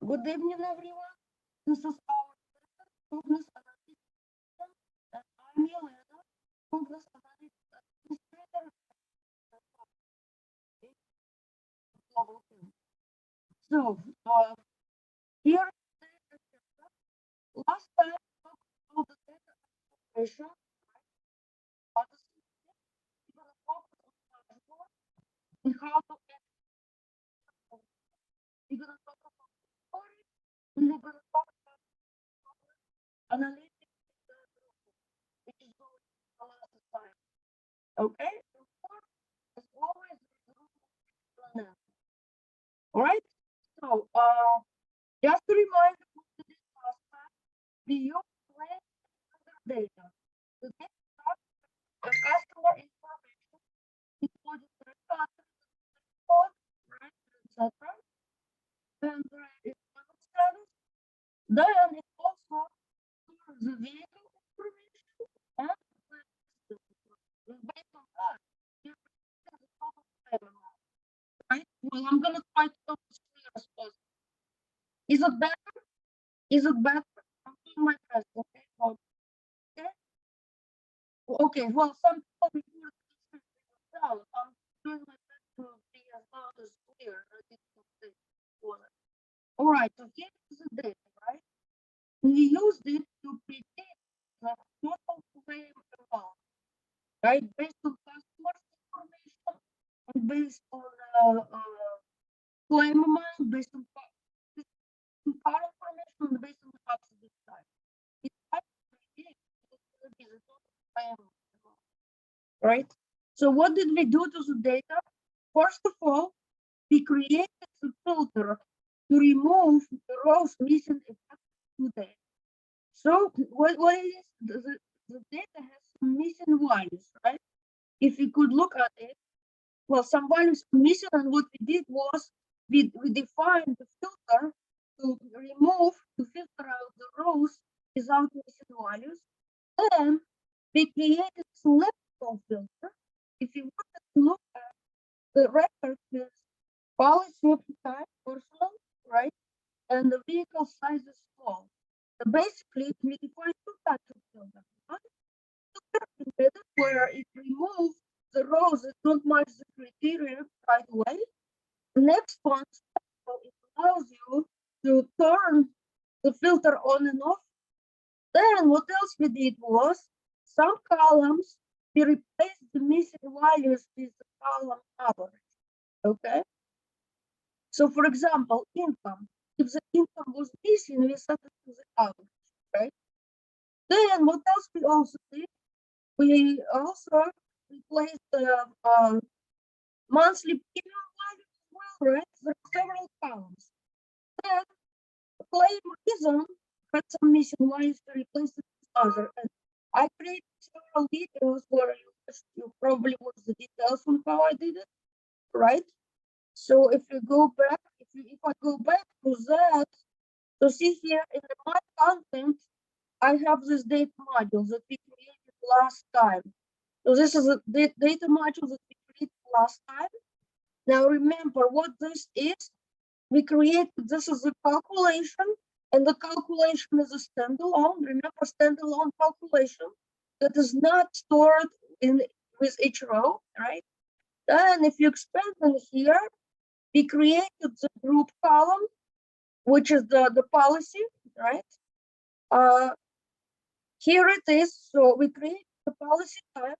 Good evening, everyone. This is our Cognos Analytics system, and I'm Yelena, Cognos Analytics Administrator at Global Team. So, here is the data setup. Last time we talked about the data administration, but this is we're going to focus on dashboard and how to access. We're going to talk about storage, and we're going to talk about analytics, which is going to the last time. Okay? As always, all right. So, just to remind you what we discussed, we use plain data. The data the customer information, including the code, right, etc. And the employment status. Then it also stores the vehicle information and based on that, you get the total claim amount. Right? Well, I'm gonna try to do this clear as possible. Is it better? Is it better? I'm doing my best, okay? Okay. Okay, well, some people refer to this as themselves. I'm doing my best to be as loud as clear as it can be. All right, so here is the data, right? We use it to predict the total claim amount, right? Based on customers' information and based on claim amount, based on car information, and based on the accident type. It predict what's going to be the total claim amount, right? So what did we do to the data? First of all, we created the filter to remove the rows missing effective today. So what is the data has some missing values, right? If we could look at it, well, some values are missing, and what we did was we defined the filter to filter out the rows without missing values. And we created selectable filter. If you wanted to look at the record with policy type, personal, right? And the vehicle size is small. So basically, we define two types of filter. One filter where it removes the rows that don't match the criteria right away. The next one, it allows you to turn the filter on and off. Then what else we did was some columns, we replaced the missing values with the column average. Okay. So for example, income. If the income was missing, we set it to the average, right? Then what else we also did? We also replaced the monthly premium value as well, right? There are several columns. Then the claim reason had some missing values to replace it with other. And I created several videos where you probably watch the details on how I did it, right? So if you go back, if I go back to that, so see here in the my content, I have this data module that we created last time. So this is a data module that we created last time. Now remember what this is. We created, this is a calculation, and the calculation is a standalone. Remember, standalone calculation that is not stored in with each row, right? Then if you expand in here, we created the group column, which is the policy, right? Here it is. So we create the policy type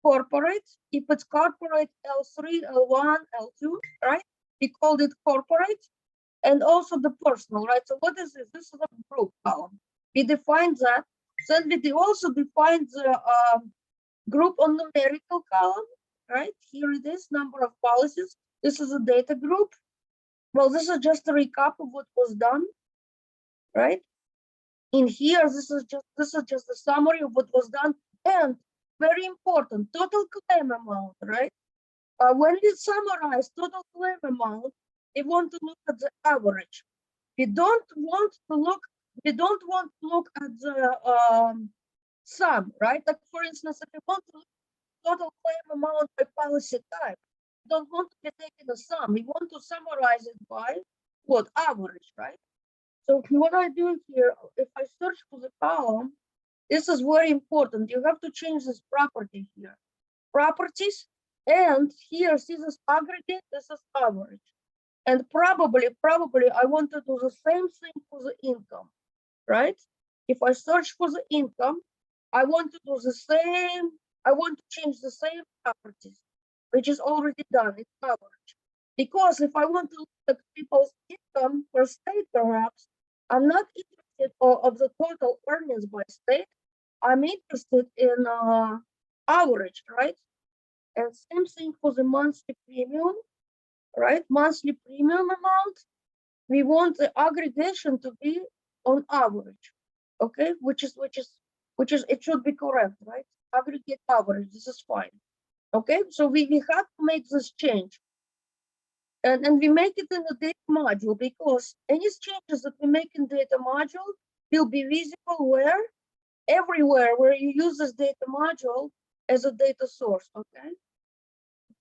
corporate. If it's corporate L3, L1, L2, right? We called it corporate. And also the personal, right? So what is this? This is a group column. We defined that. Then we also defined the group on numerical column, right? Here it is, number of policies. This is a data group. Well, this is just a recap of what was done, right? In here, this is just a summary of what was done, and very important, total claim amount, right? When we summarize total claim amount, we want to look at the average. We don't want to look at the sum, right? Like for instance, if you want to look at total claim amount by policy type, we don't want to be taking a sum. We want to summarize it by what average, right? So what I do here, if I search for the column, this is very important. You have to change this property here. Properties, and here, see this aggregate, this is average. And probably I want to do the same thing for the income, right? If I search for the income, I want to do the same, I want to change the same properties, which is already done, it's average. Because if I want to look at people's income per state, perhaps, I'm not interested of the total earnings by state. I'm interested in average, right? And same thing for the monthly premium, right? Monthly premium amount. We want the aggregation to be on average, okay? Which is it should be correct, right? Aggregate average. This is fine, okay? So we have to make this change, and we make it in the data module because any changes that we make in data module will be visible where everywhere where you use this data module as a data source, okay?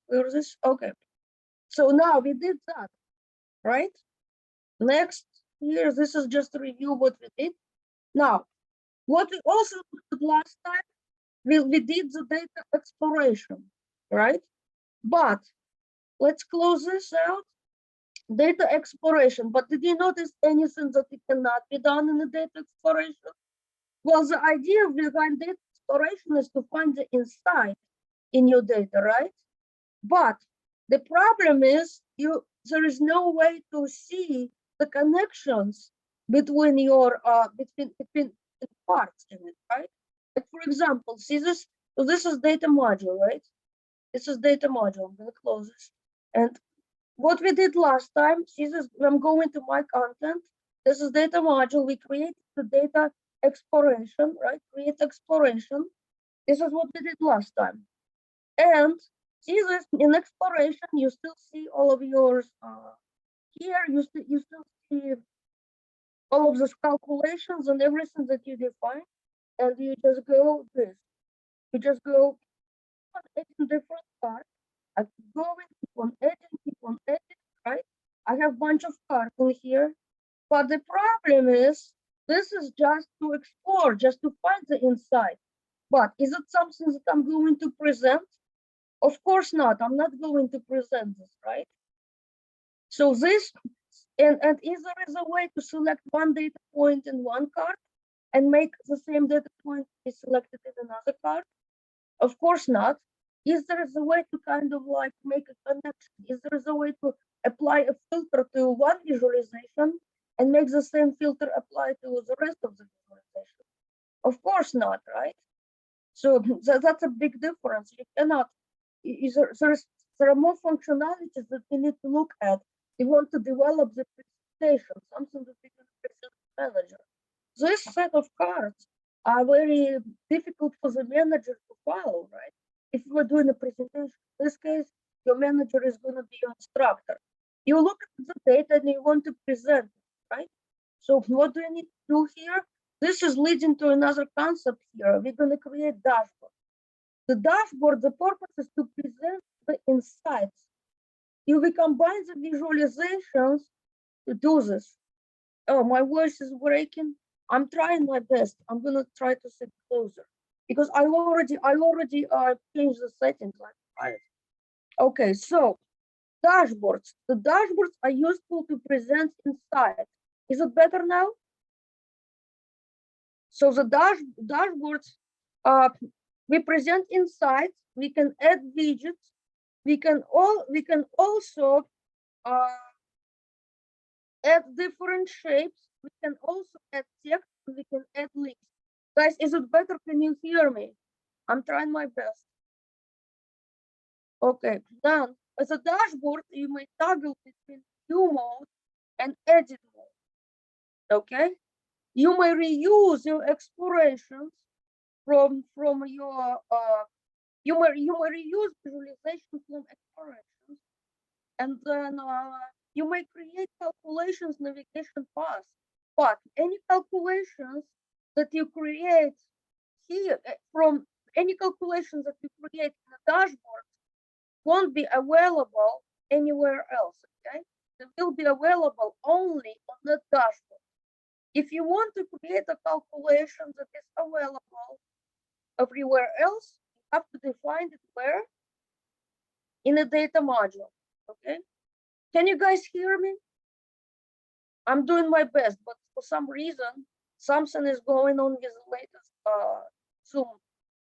Where is this? Okay. So now we did that, right? Next, here, this is just a review what we did. Now, what we also did last time, we did the data exploration, right? But let's close this out. Data exploration. But did you notice anything that it cannot be done in the data exploration? Well, the idea behind data exploration is to find the insight in your data, right? But the problem is there is no way to see the connections between your between parts in it, right? Like for example, see this. So this is data module, right? This is data module. I'm gonna close this. And what we did last time, see this. I'm going to my content. This is data module. We created the data exploration, right? Create exploration. This is what we did last time. And see this in exploration, you still see all of yours here. You still see all of those calculations and everything that you define, and you just go this. You just go on adding different cards. I keep going, keep on adding, right? I have a bunch of cards in here, but the problem is this is just to explore, just to find the insight. But is it something that I'm going to present? Of course not. I'm not going to present this, right? So this, and is there a way to select one data point in one card and make the same data point be selected in another card? Of course not. Is there a way to kind of like make a connection? Is there a way to apply a filter to one visualization and make the same filter apply to the rest of the visualization? Of course not, right? So that's a big difference. You cannot. There are more functionalities that we need to look at. We want to develop the presentation, something that we can present to the manager. This set of cards are very difficult for the manager to follow, right? If you are doing a presentation, in this case, your manager is going to be your instructor. You look at the data and you want to present it, right? So what do you need to do here? This is leading to another concept here. We're going to create dashboard. The dashboard, the purpose is to present the insights. You will combine the visualizations to do this. Oh, my voice is breaking. I'm trying my best. I'm gonna try to sit closer because I already changed the settings. Right. Okay, so dashboards. The dashboards are useful to present insights. Is it better now? So the dashboards, we present insights. We can add widgets. We can also add different shapes. We can also add text. We can add links. Guys, is it better? Can you hear me? I'm trying my best. Okay, then as a dashboard, you may toggle between view mode and edit mode. Okay, you may reuse your explorations from your you may reuse visualization from explorations, and then you may create calculations navigation paths. But any calculations that you create here from any calculations that you create in the dashboard won't be available anywhere else. Okay, they will be available only on the dashboard. if you want to create a calculation that is available everywhere else, you have to define it where? In a data module, okay? Can you guys hear me? I'm doing my best, but for some reason, something is going on with the latest Zoom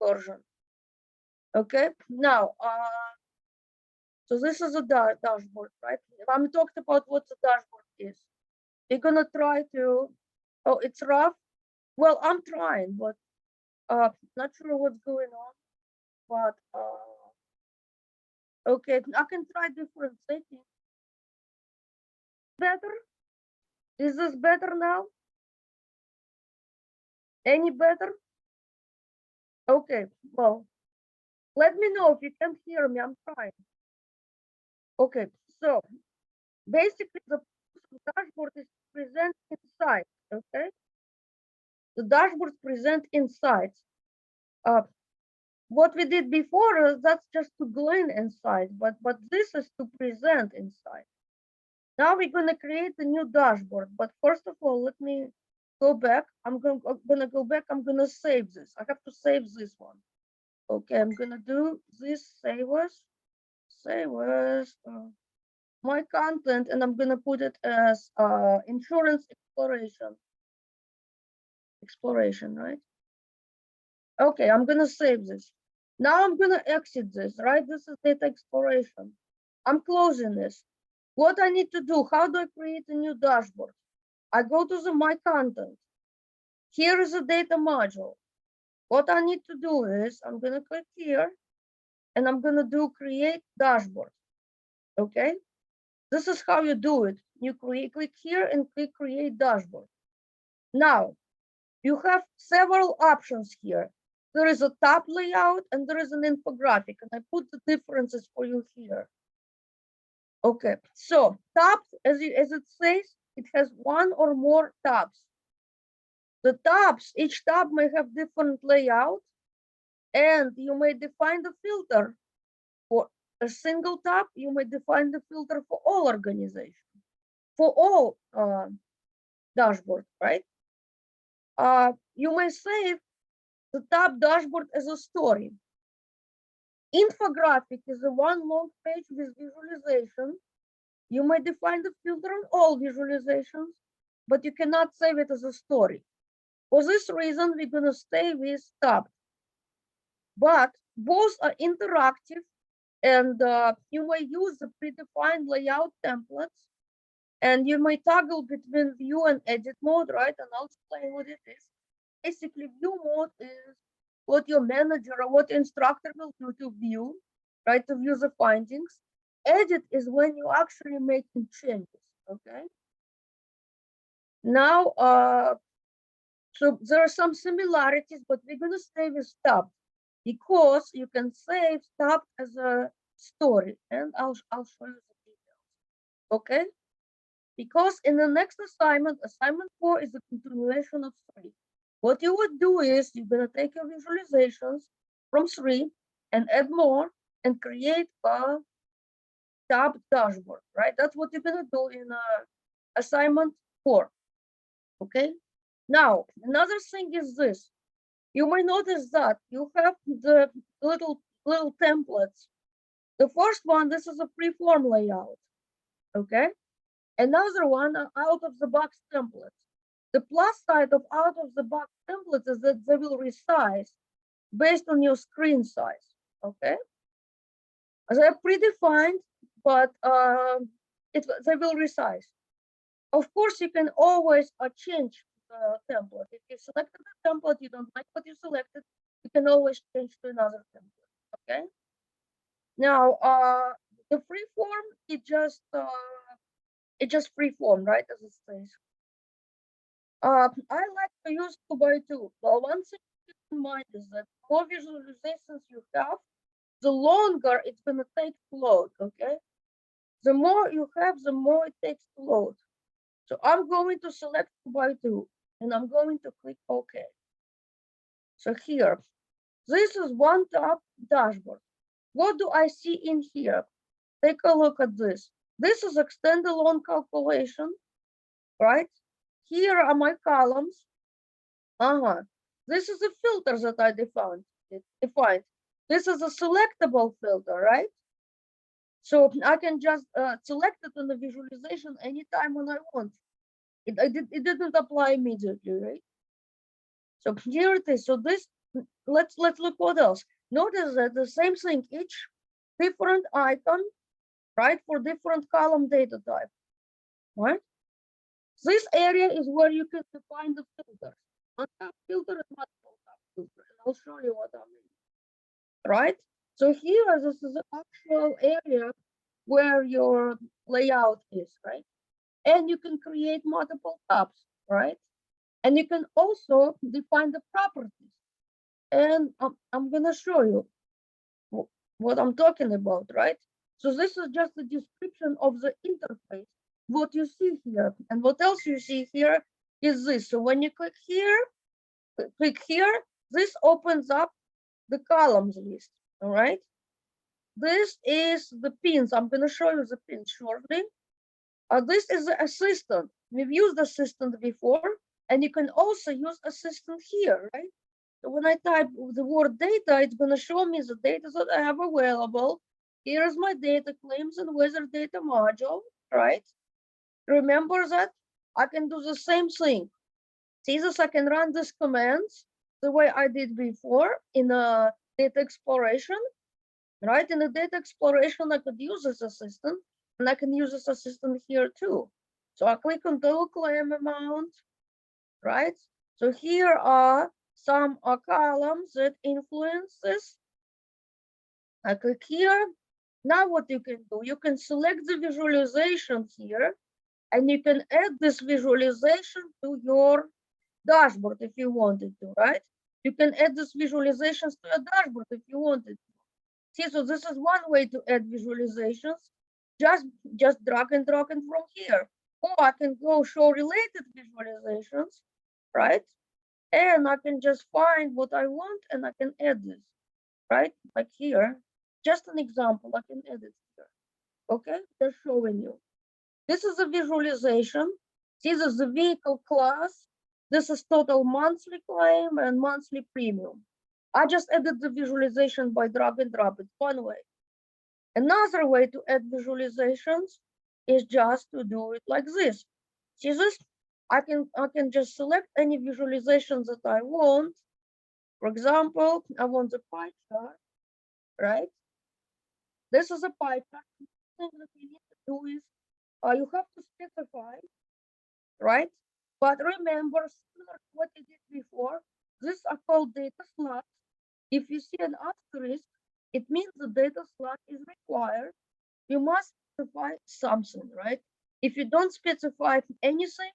version. Okay, now, so this is a dashboard, right? I'm talking about what the dashboard is. We're gonna try to, oh, it's rough. Well, I'm trying, but not sure what's going on. But okay, I can try different settings. Better? Is this better now? Any better? Okay, well, let me know if you can hear me. I'm trying. Okay, so basically the dashboard is present inside. Okay, the dashboard present inside. What we did before, that's just to glean inside, but this is to present inside. Now we're gonna create a new dashboard, but first of all, let me go back. I'm gonna go back. I'm gonna save this. I have to save this one. Okay, I'm gonna do this. Save as my content, and I'm gonna put it as insurance exploration, right? Okay, I'm gonna save this. Now I'm gonna exit this, right? This is data exploration. I'm closing this. What I need to do, how do I create a new dashboard? I go to the my content. Here is a data module. What I need to do is I'm gonna click here and I'm gonna do create dashboard. Okay, this is how you do it. You click here and click create dashboard. Now you have several options here. There is a tab layout and there is an infographic, and I put the differences for you here. Okay, so tabs, as it says, it has one or more tabs. The tabs, each tab may have different layout, and you may define the filter for a single tab. You may define the filter for all organizations, for all dashboard, right? You may save the tab dashboard as a story. Infographic is a one long page with visualization. You may define the filter on all visualizations, but you cannot save it as a story. For this reason, we're going to stay with tab. But both are interactive, and you may use the predefined layout templates, and you may toggle between view and edit mode, right? And I'll explain what it is. Basically, view mode is what your manager or what your instructor will do to view, right? To view the findings. Edit is when you actually making changes, okay? Now, so there are some similarities, but we're gonna stay with tab because you can save tab as a story, and I'll show you the details, okay? Because in the next assignment 4 is a continuation of 3. What you would do is you're gonna take your visualizations from 3 and add more and create a tab dashboard, right? That's what you're gonna do in assignment 4, okay? Now, another thing is this. You may notice that you have the little templates. The first one, this is a free-form layout, okay? Another one, out-of-the-box templates. The plus side of out-of-the-box templates is that they will resize based on your screen size, okay? They're predefined, but they will resize. Of course, you can always change the template. If you selected the template, you don't like what you selected, you can always change to another template, okay? Now, the free form, it just free form, right, as it says. I like to use 2x2. Well, one thing to keep in mind is that the more visualizations you have, the longer it's going to take to load, okay? The more you have, the more it takes to load. So I'm going to select 2x2 and I'm going to click OK. So here, this is one tab dashboard. What do I see in here? Take a look at this. This is a standalone calculation, right? here are my columns. This is a filter that I defined. This is a selectable filter, right? So I can just select it in the visualization anytime when I want. It didn't apply immediately, right? So here it is. So this, let's look what else. Notice that the same thing, each different icon, right, for different column data type, right? This area is where you can define the filters. On top filter and multiple top filter, and I'll show you what I mean, right? So here, this is the actual area where your layout is, right? And you can create multiple tabs, right? And you can also define the properties. And I'm gonna show you what I'm talking about, right? So this is just a description of the interface, what you see here. And what else you see here is this. So when you click here, this opens up the columns list, all right? This is the pins. I'm gonna show you the pins shortly. This is the assistant. We've used assistant before, and you can also use assistant here, right? So when I type the word data, it's going to show me the data that I have available. Here's my data claims and weather data module, right? Remember that I can do the same thing. See this, I can run these commands the way I did before in a data exploration, right? In the data exploration, I could use this assistant, and I can use this assistant here too. So I click on total claim amount, right? So here are some columns that influence this. I click here. Now what you can do, you can select the visualization here, and you can add this visualization to your dashboard if you wanted to, right? You can add these visualizations to a dashboard if you wanted to. See, so this is one way to add visualizations. Just drag and drop it from here. Or I can go show related visualizations, right? And I can just find what I want and I can add this, right? Like here, just an example, I can edit here. Okay, just showing you. This is a visualization. This is the vehicle class. This is total monthly claim and monthly premium. I just added the visualization by drag and drop. It's one way. Another way to add visualizations is just to do it like this. See this? I can just select any visualizations that I want. For example, I want the pie chart, right? This is a pie chart. The thing that you need to do is you have to specify, right? But remember, similar to what you did before, these are called data slots. If you see an asterisk, it means the data slot is required. You must specify something, right? If you don't specify anything,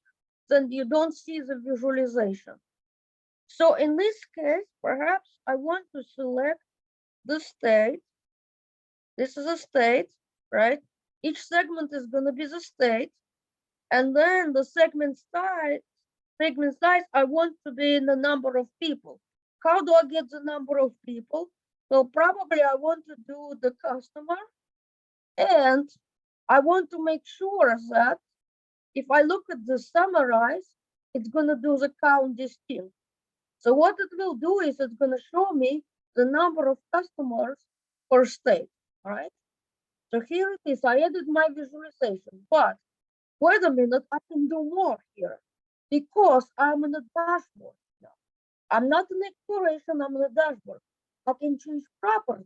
then you don't see the visualization. So in this case, perhaps I want to select the state. This is a state, right? Each segment is going to be the state. And then the segment size, I want to be in the number of people. How do I get the number of people? Well, probably I want to do the customer. And I want to make sure that if I look at the summarize, it's going to do the count distinct. So what it will do is it's going to show me the number of customers per state, all right? So here it is, I added my visualization, but wait a minute, I can do more here because I'm in a dashboard now. I'm not in exploration, I'm in a dashboard. I can change properties.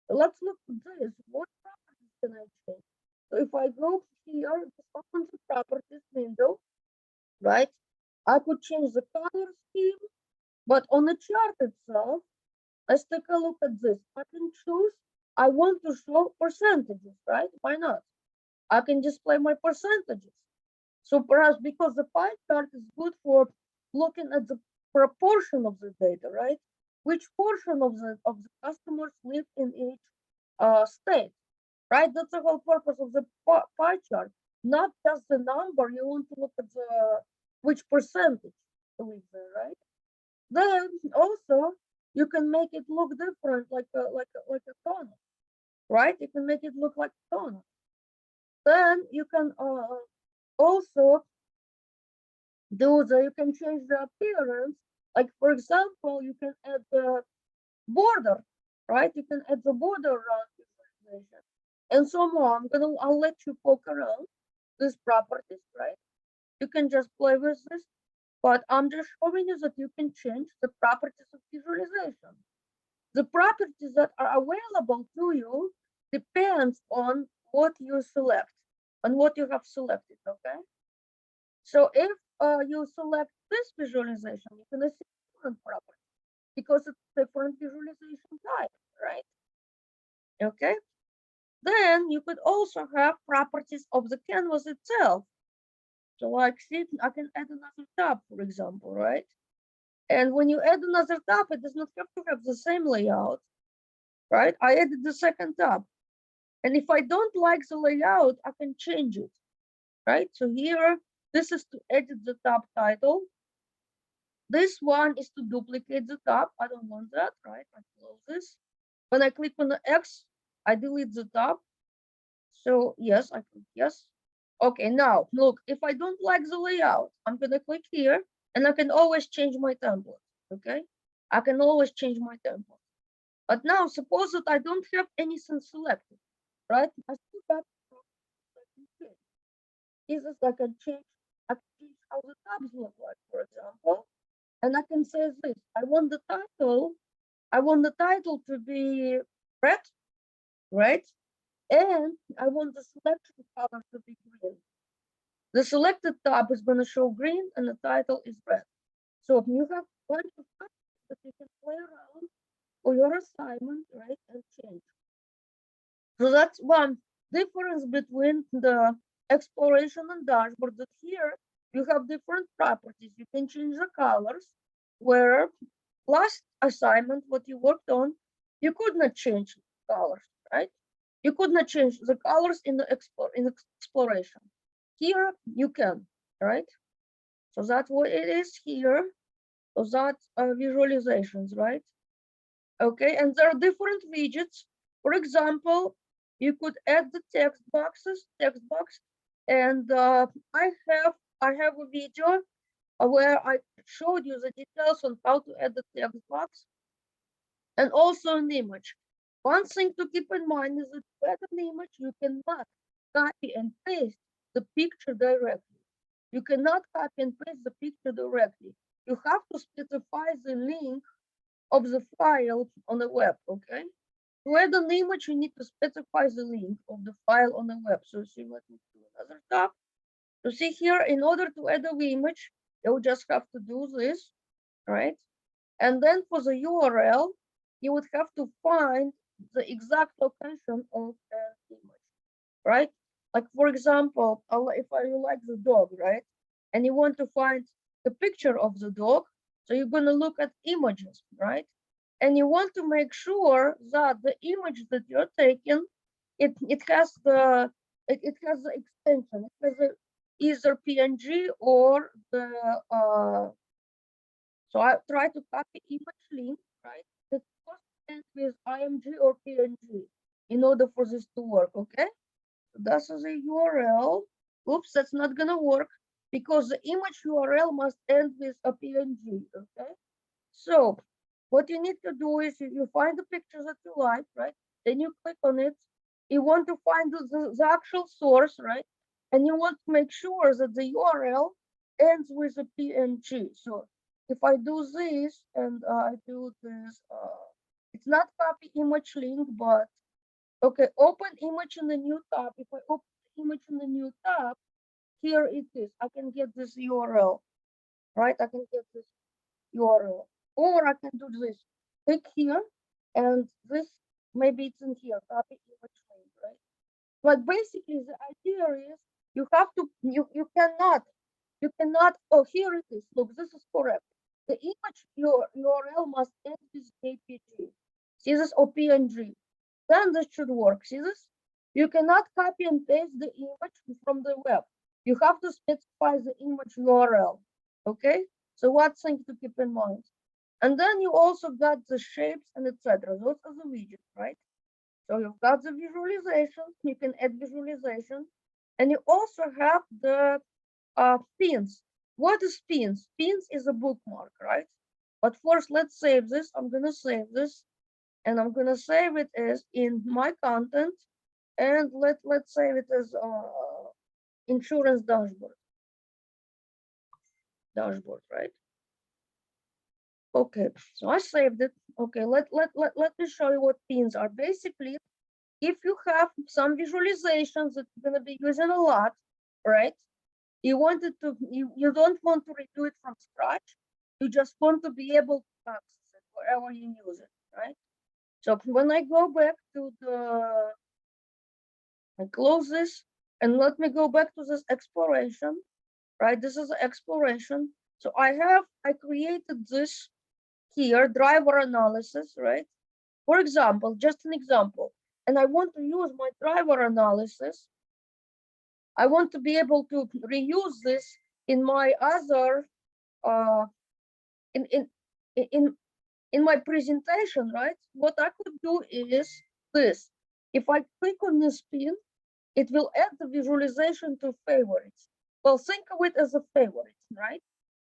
So let's look at this. What properties can I change? So if I go here, this opens the properties window, right? I could change the color scheme, but on the chart itself, let's take a look at this. I can choose, I want to show percentages, right? Why not? I can display my percentages. So perhaps because the pie chart is good for looking at the proportion of the data, right? Which portion of the customers live in each state, right? That's the whole purpose of the pie chart, not just the number. You want to look at the which percentage live there, right? Then also you can make it look different, like a Cognos, right? You can make it look like Cognos. Then you can also you can change the appearance. Like for example, you can add the border, right? You can add the border around visualization and so more. I'll let you poke around these properties, right? You can just play with this, but I'm just showing you that you can change the properties of visualization. The properties that are available to you depends on what you select and what you have selected, okay? So if you select this visualization, you're gonna see different properties because it's different visualization type, right? Okay. Then you could also have properties of the canvas itself. So like see, I can add another tab, for example, right? And when you add another tab, it does not have to have the same layout, right? I added the second tab. And if I don't like the layout, I can change it, right? So here, this is to edit the tab title. This one is to duplicate the tab. I don't want that, right? I close this. When I click on the X, I delete the tab. So yes, I click yes. Okay, now look, if I don't like the layout, I'm gonna click here and I can always change my template, okay? I can always change my template. But now suppose that I don't have anything selected, right? I still got is this I can change how the tabs look like, for example. And I can say this, I want the title to be red, right? And I want the selection color to be green. The selected tab is going to show green and the title is red. So you have a bunch of options that you can play around for your assignment, right, and change. So that's one difference between the exploration and dashboard, that here you have different properties. You can change the colors, where last assignment, what you worked on, you could not change colors, right? You could not change the colors in the exploration. Here you can, right? So that's what it is here. So that's visualizations, right? Okay, and there are different widgets. For example, you could add the text box, and I have a video where I showed you the details on how to add the text box and also an image. One thing to keep in mind is that to add an image, you cannot copy and paste the picture directly. You cannot copy and paste the picture directly. You have to specify the link of the file on the web, okay? To add an image, you need to specify the link of the file on the web. So see, let me do another tab. So see here, in order to add an image, you just have to do this, right? And then for the URL, you would have to find the exact location of an image, right? Like for example, if you like the dog, right? And you want to find the picture of the dog, so you're gonna look at images, right? And you want to make sure that the image that you're taking, it has the extension. It has either PNG or the so I try to copy image link, right? That must end with IMG or PNG in order for this to work, okay? So this is a URL. Oops, that's not gonna work because the image URL must end with a PNG, okay? So what you need to do is you find the picture that you like, right? Then you click on it. You want to find the actual source, right? And you want to make sure that the URL ends with a PNG. So if I do this and I do this, it's not copy image link, but okay, open image in the new tab. If I open the image in the new tab, here it is. I can get this URL, right? I can get this URL. Or I can do this. Click here, and this maybe it's in here. Copy image link, right? But basically, the idea is you have to you cannot Oh, here it is. Look, this is correct. The image URL must end with APG. See this or PNG. Then this should work. See this? You cannot copy and paste the image from the web. You have to specify the image URL. Okay? So what thing to keep in mind? And then you also got the shapes and etc. Those are the widgets, right? So you've got the visualization. You can add visualization. And you also have the pins. what is pins? Pins is a bookmark, right? But first, let's save this. I'm gonna save this, and I'm gonna save it as in my content, and let's save it as insurance dashboard, right? Okay, so I saved it. Okay, let me show you what pins are. Basically, if you have some visualizations that you're gonna be using a lot, right? You don't want to redo it from scratch. You just want to be able to access it wherever you use it, right? So when I go back to I close this, and let me go back to this exploration, right? This is exploration. So I created this here, driver analysis, right? For example, just an example, and I want to use my driver analysis. I want to be able to reuse this in my other uh, in in in my presentation, right? What I could do is this. If I click on this pin, it will add the visualization to favorites. Well, think of it as a favorite, right?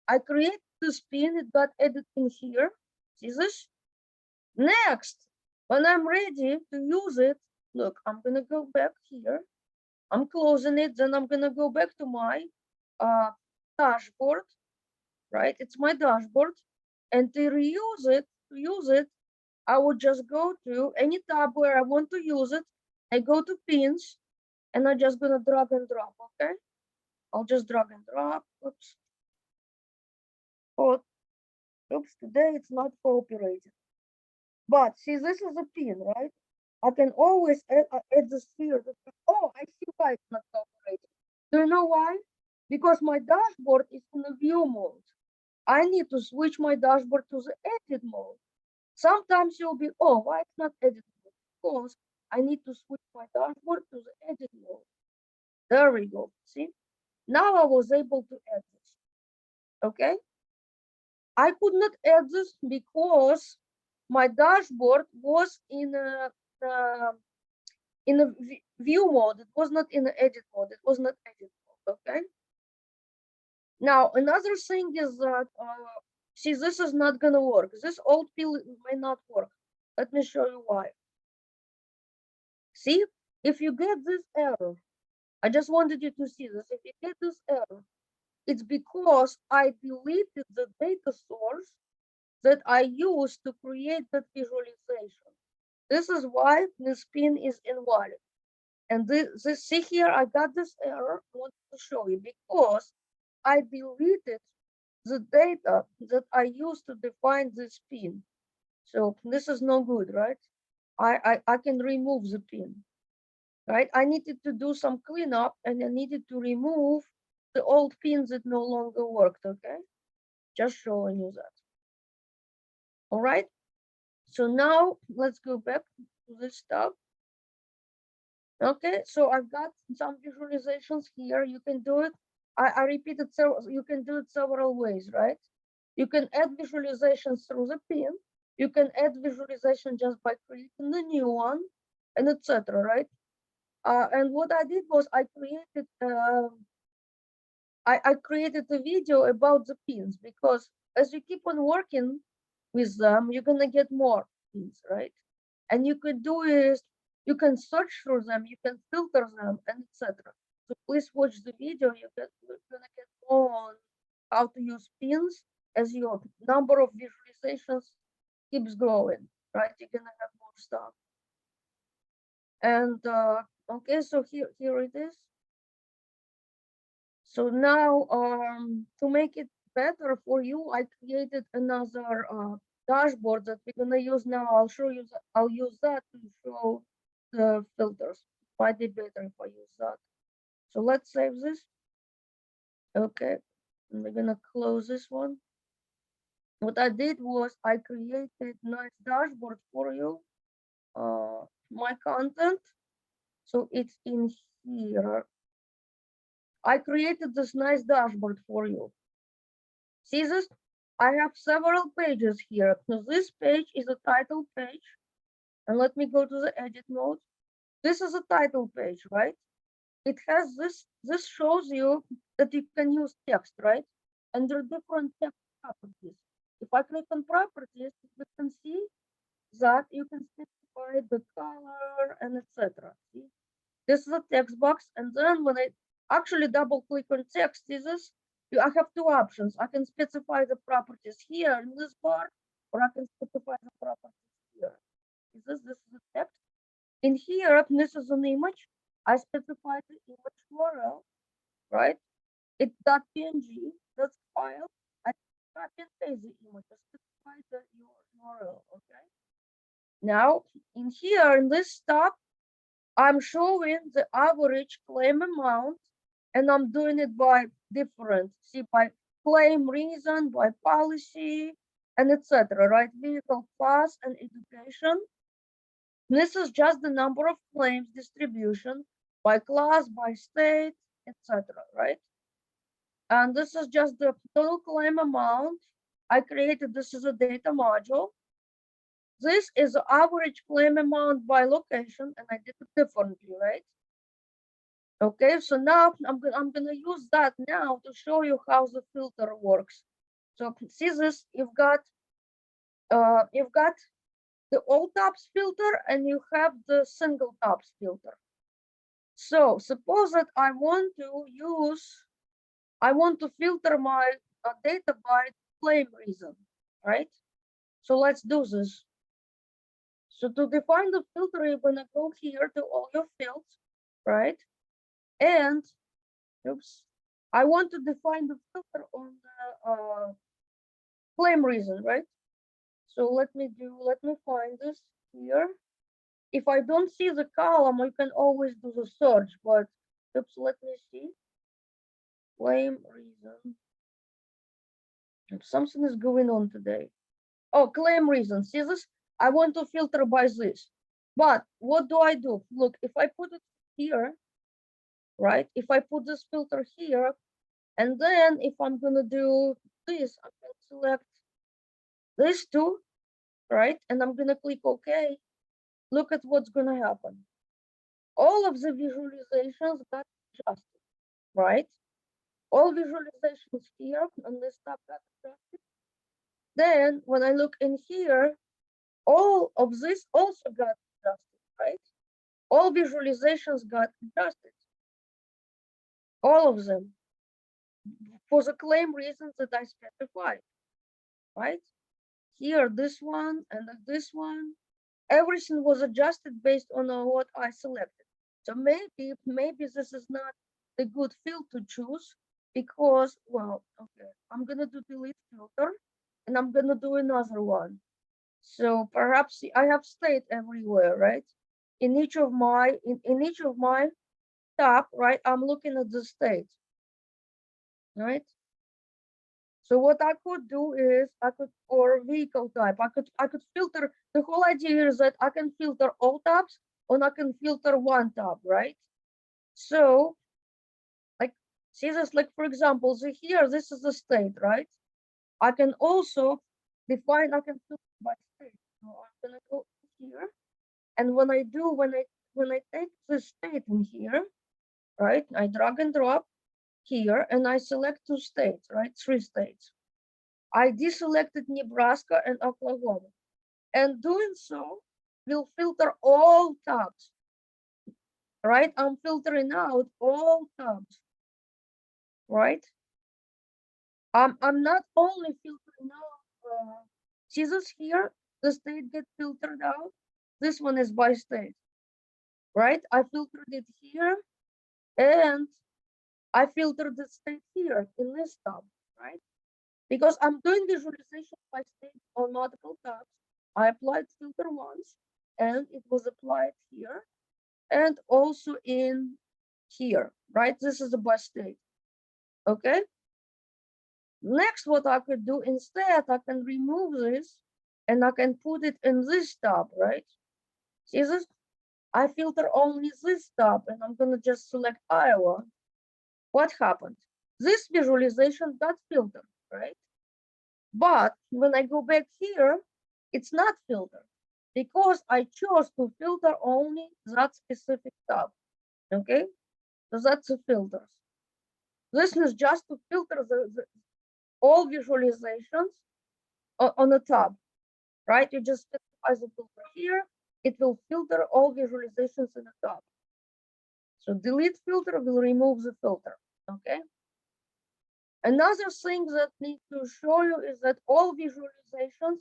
I create this pin, it got added in here. See this? Next, when I'm ready to use it, look, I'm gonna go back here. I'm closing it, then I'm gonna go back to my dashboard, right? It's my dashboard. And to use it, I would just go to any tab where I want to use it. I go to pins, and I'm just gonna drag and drop, okay? I'll just drag and drop. Oops. Oh, oops, today it's not cooperating. But see, this is a pin, right? I can always add this here. Oh, I see why it's not cooperating. Do you know why? Because my dashboard is in a view mode. I need to switch my dashboard to the edit mode. Sometimes you'll be, oh, why it's not edit mode? Because I need to switch my dashboard to the edit mode. There we go. See? Now I was able to add this. Okay? I could not add this because my dashboard was in a view mode. It was not in the edit mode. It was not edit mode. Okay. Now another thing is that see, this is not gonna work. This old pill may not work. Let me show you why. See, if you get this error, I just wanted you to see this. If you get this error, it's because I deleted the data source that I used to create that visualization. This is why this pin is invalid. And this see here, I got this error. I want to show you because I deleted the data that I used to define this pin. So this is no good, right? I can remove the pin, right? I needed to do some cleanup, and I needed to remove the old pins that no longer worked, okay? Just showing you that. All right. So now let's go back to this stuff. Okay, so I've got some visualizations here. You can do it. I repeated several, you can do it several ways, right? You can add visualizations through the pin. You can add visualization just by creating the new one, and etc. Right? And what I did was I created a video about the pins, because as you keep on working with them, you're gonna get more pins, right? And you could do is you can search through them, you can filter them, and etc. So please watch the video. You're gonna get more on how to use pins as your number of visualizations keeps growing, right? You're gonna have more stuff. And okay, so here it is. So now to make it better for you, I created another dashboard that we're gonna use now. I'll show you. I'll use that to show the filters. Might be better if I use that. So let's save this. Okay, and we're gonna close this one. What I did was I created nice dashboard for you. My content. So it's in here. I created this nice dashboard for you. See this? I have several pages here. So this page is a title page. And let me go to the edit mode. This is a title page, right? It has this shows you that you can use text, right? and there are different text properties. If I click on properties, you can see that you can specify the color and etc. See, this is a text box, and then when I actually double click on text, I have two options. I can specify the properties here in this bar, or I can specify the properties here. This is the text. In here, this is an image. I specify the image URL, right? It's .png, that's file. I copy and paste the image. I specify the URL, okay? Now, in here, in this tab, I'm showing the average claim amount, and I'm doing it by different, see, by claim reason, by policy, and etc. Right? Vehicle class and education. This is just the number of claims distribution by class, by state, etc. Right? And this is just the total claim amount. I created this as a data module. This is the average claim amount by location, and I did it differently, right? Okay, so now I'm gonna use that now to show you how the filter works. So see this, you've got the all tabs filter and you have the single tabs filter. So suppose that I want to filter my data by claim reason, right? So let's do this. So to define the filter, you're gonna go here to all your fields, right? And oops, I want to define the filter on the claim reason, right? So let me find this here. If I don't see the column, you can always do the search, but oops, let me see. Claim reason. Something is going on today. Oh, claim reason. See this? I want to filter by this. But what do I do? Look, if I put it here, right? If I put this filter here, and then if I'm gonna do this, I'm gonna select this two, right? And I'm gonna click OK. Look at what's gonna happen. All of the visualizations got adjusted, right? All visualizations here on this tab got adjusted. Then when I look in here, all of this also got adjusted, right? All visualizations got adjusted. All of them. For the claim reasons that I specified, right? Here, this one and this one, everything was adjusted based on what I selected. So maybe this is not a good field to choose because, well, okay, I'm gonna do delete filter and I'm gonna do another one. So perhaps I have state everywhere, right? In each of my tab, right? I'm looking at the state, right? So what I could do is or vehicle type, I could filter. The whole idea is that I can filter all tabs or I can filter one tab, right? So like, see this, like for example, so here, this is the state, right? I can also define, I can filter by state. So I'm gonna go here. And when I take the state in here, right? I drag and drop here and I select two states, right? Three states. I deselected Nebraska and Oklahoma, and doing so will filter all tabs, right? I'm filtering out all tabs, right? I'm not only filtering out, see this here, the state get filtered out. This one is by state, right? I filtered it here, and I filtered the state here in this tab, right? Because I'm doing visualization by state on multiple tabs. I applied filter once, and it was applied here, and also in here, right? This is the by state, okay? Next, what I could do instead, I can remove this, and I can put it in this tab, right? See this? I filter only this tab, and I'm gonna just select Iowa. What happened? This visualization got filtered, right? But when I go back here, it's not filtered because I chose to filter only that specific tab, okay? So that's the filters. This is just to filter all visualizations on the tab, right? You just specify the filter here. It will filter all visualizations in the tab. So delete filter will remove the filter, okay? Another thing that need to show you is that all visualizations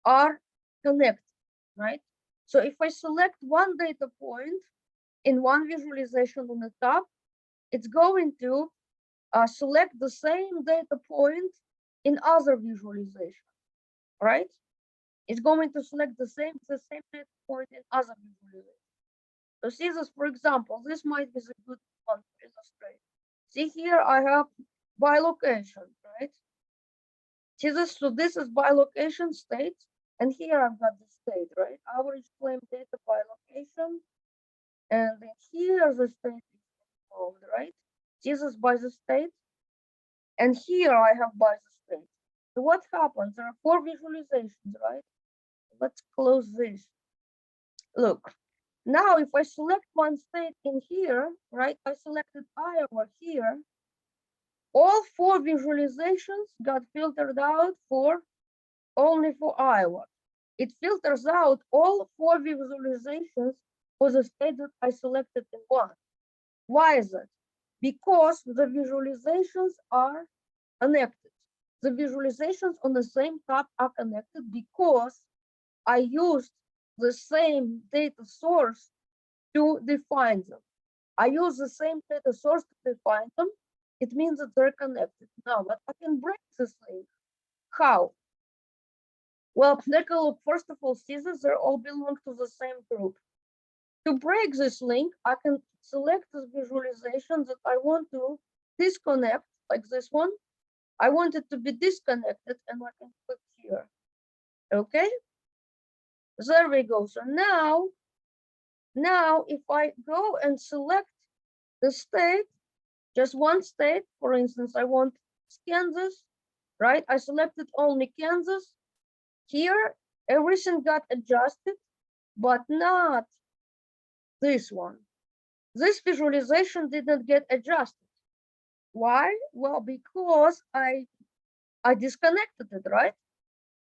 are connected, right? So if I select one data point in one visualization on the top, it's going to select the same data point in other visualization, right? It's going to select the same data point in other visualization. So see this, for example, this might be the good one to illustrate. See here, I have by location, right? See this, so this is by location state, and here I've got the state, right? Average claim data by location, and then here the state is involved, right? See this by the state, and here I have by the state. So what happens? There are 4 visualizations, right? Let's close this. Look, now if I select one state in here, right? I selected Iowa here. All 4 visualizations got filtered out for only for Iowa. It filters out all 4 visualizations for the state that I selected in one. Why is it? Because the visualizations are connected. The visualizations on the same tab are connected because I used the same data source to define them. I use the same data source to define them. It means that they're connected. Now, but I can break this link. How? Well, take a look. First of all, see that they all belong to the same group. To break this link, I can select the visualization that I want to disconnect, like this one. I want it to be disconnected, and I can click here. Okay, there we go. So now if I go and select the state, just one state, for instance, I want Kansas, right? I selected only Kansas. Here, everything got adjusted, but not this one. This visualization didn't get adjusted. Why? Well, because I disconnected it, right?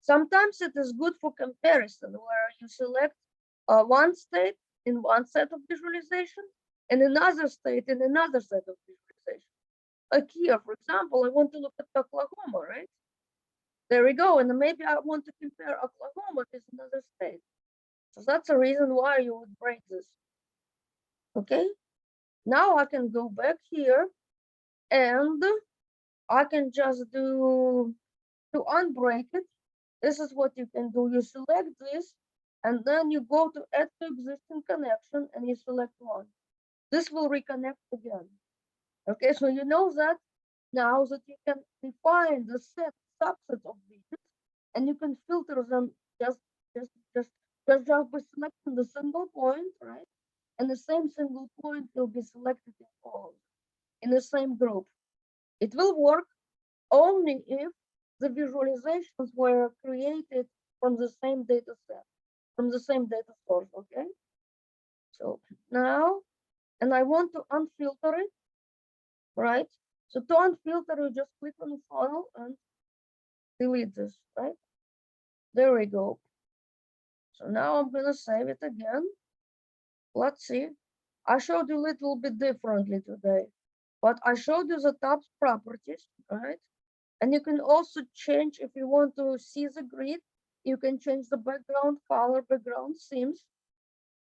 Sometimes it is good for comparison, where you select one state in one set of visualization and another state in another set of visualization. Like here, for example, I want to look at Oklahoma, right? There we go. And maybe I want to compare Oklahoma with another state. So that's a reason why you would break this. Okay. Now I can go back here and I can just do to unbreak it. This is what you can do. You select this and then you go to add to existing connection and you select one. This will reconnect again. Okay, so you know that now that you can define the subset of digits and you can filter them just by selecting the single point, right? And the same single point will be selected in all in the same group. It will work only if the visualizations were created from the same data set, from the same data source, okay? So now, and I want to unfilter it, right? So to unfilter, you just click on the funnel and delete this, right? There we go. So now I'm gonna save it again. Let's see. I showed you a little bit differently today, but I showed you the tab's properties, right? And you can also change, if you want to see the grid, you can change the background color, background themes,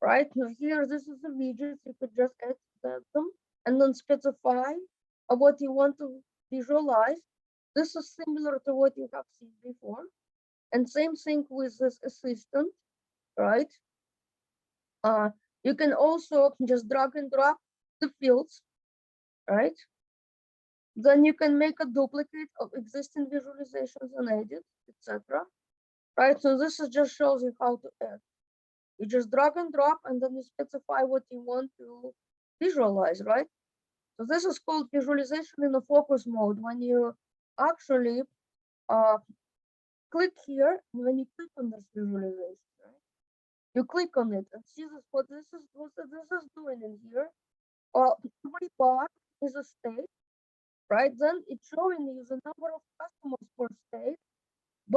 right? Now here, this is the widgets. You could just add them and then specify what you want to visualize. This is similar to what you have seen before. And same thing with this assistant, right? You can also just drag and drop the fields, right? Then you can make a duplicate of existing visualizations and edit, etc. Right? So this is just shows you how to add. You just drag and drop and then you specify what you want to visualize, right? So this is called visualization in a focus mode. When you actually click here, when you click on this visualization, right? You click on it and see this, what this is doing in here. Every bar is a state, right? Then it's showing you the number of customers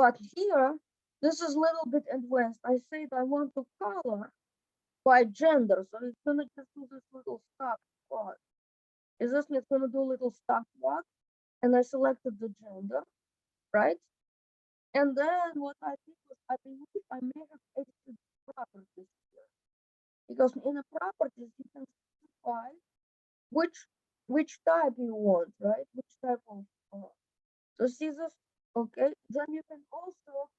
But here, this is a little bit advanced. I said I want to color by gender, so it's gonna just do this little stock plot. Is this it's gonna do a little stock plot, and I selected the gender, right? And then what I did was I believe I may have edited properties here, because in the properties you can specify which type you want, right? Which type of so see this, okay? Then you can also,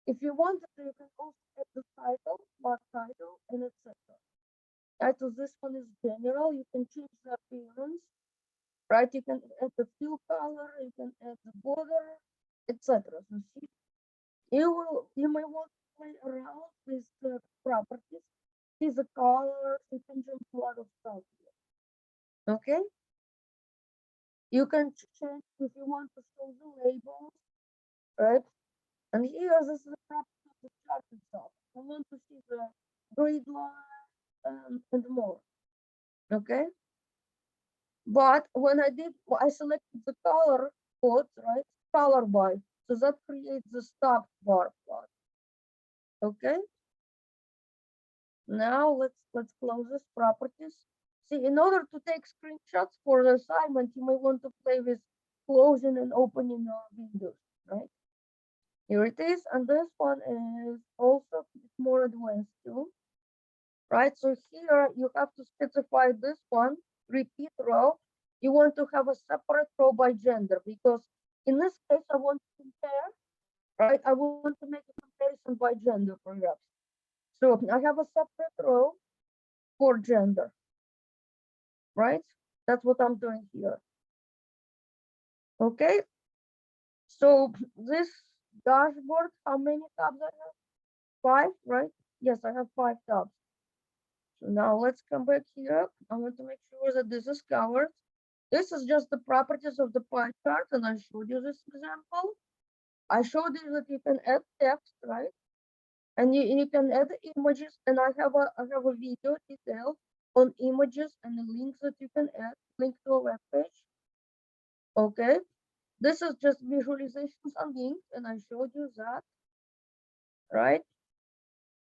if you wanted to, you can also add the title, what title, and etc. Title, this one is general. You can change the appearance, right? You can add the fill color, you can add the border, etc. So see, you may want to play around with the properties. See the colors, you can change a lot of stuff here. Okay? You can change if you want to show the labels, right? And here this is the property of the chart itself. I want to see the grid line and more. Okay? But when I selected the color code, right? Color by. So that creates the stock bar plot. Okay. Now let's close this properties. See, in order to take screenshots for the assignment, you may want to play with closing and opening your windows, right? Here it is, and this one is also more advanced too, right? So here you have to specify this one, repeat row. You want to have a separate row by gender, because in this case, I want to compare, right? I want to make a comparison by gender, perhaps. So I have a separate row for gender, right? That's what I'm doing here. Okay. So this dashboard, how many tabs I have? 5, right? Yes, I have 5 tabs. So now let's come back here. I want to make sure that this is covered. This is just the properties of the pie chart, and I showed you this example. I showed you that you can add text, right? And you can add images, and I have a video detail on images and the links that you can add, link to a web page. Okay, this is just visualizations and links, and I showed you that, right?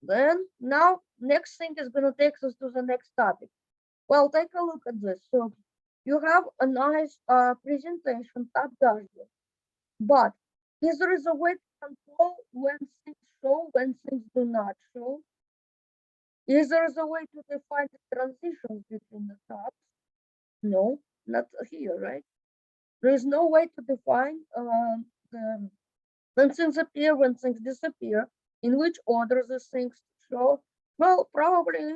Then now next thing is gonna take us to the next topic. Well, take a look at this. So you have a nice presentation, tab dashboard, but is there a way to control when things show, when things do not show? Is there a way to define the transitions between the tabs? No, not here, right? There is no way to define the when things appear, when things disappear, in which order the things show. Well, probably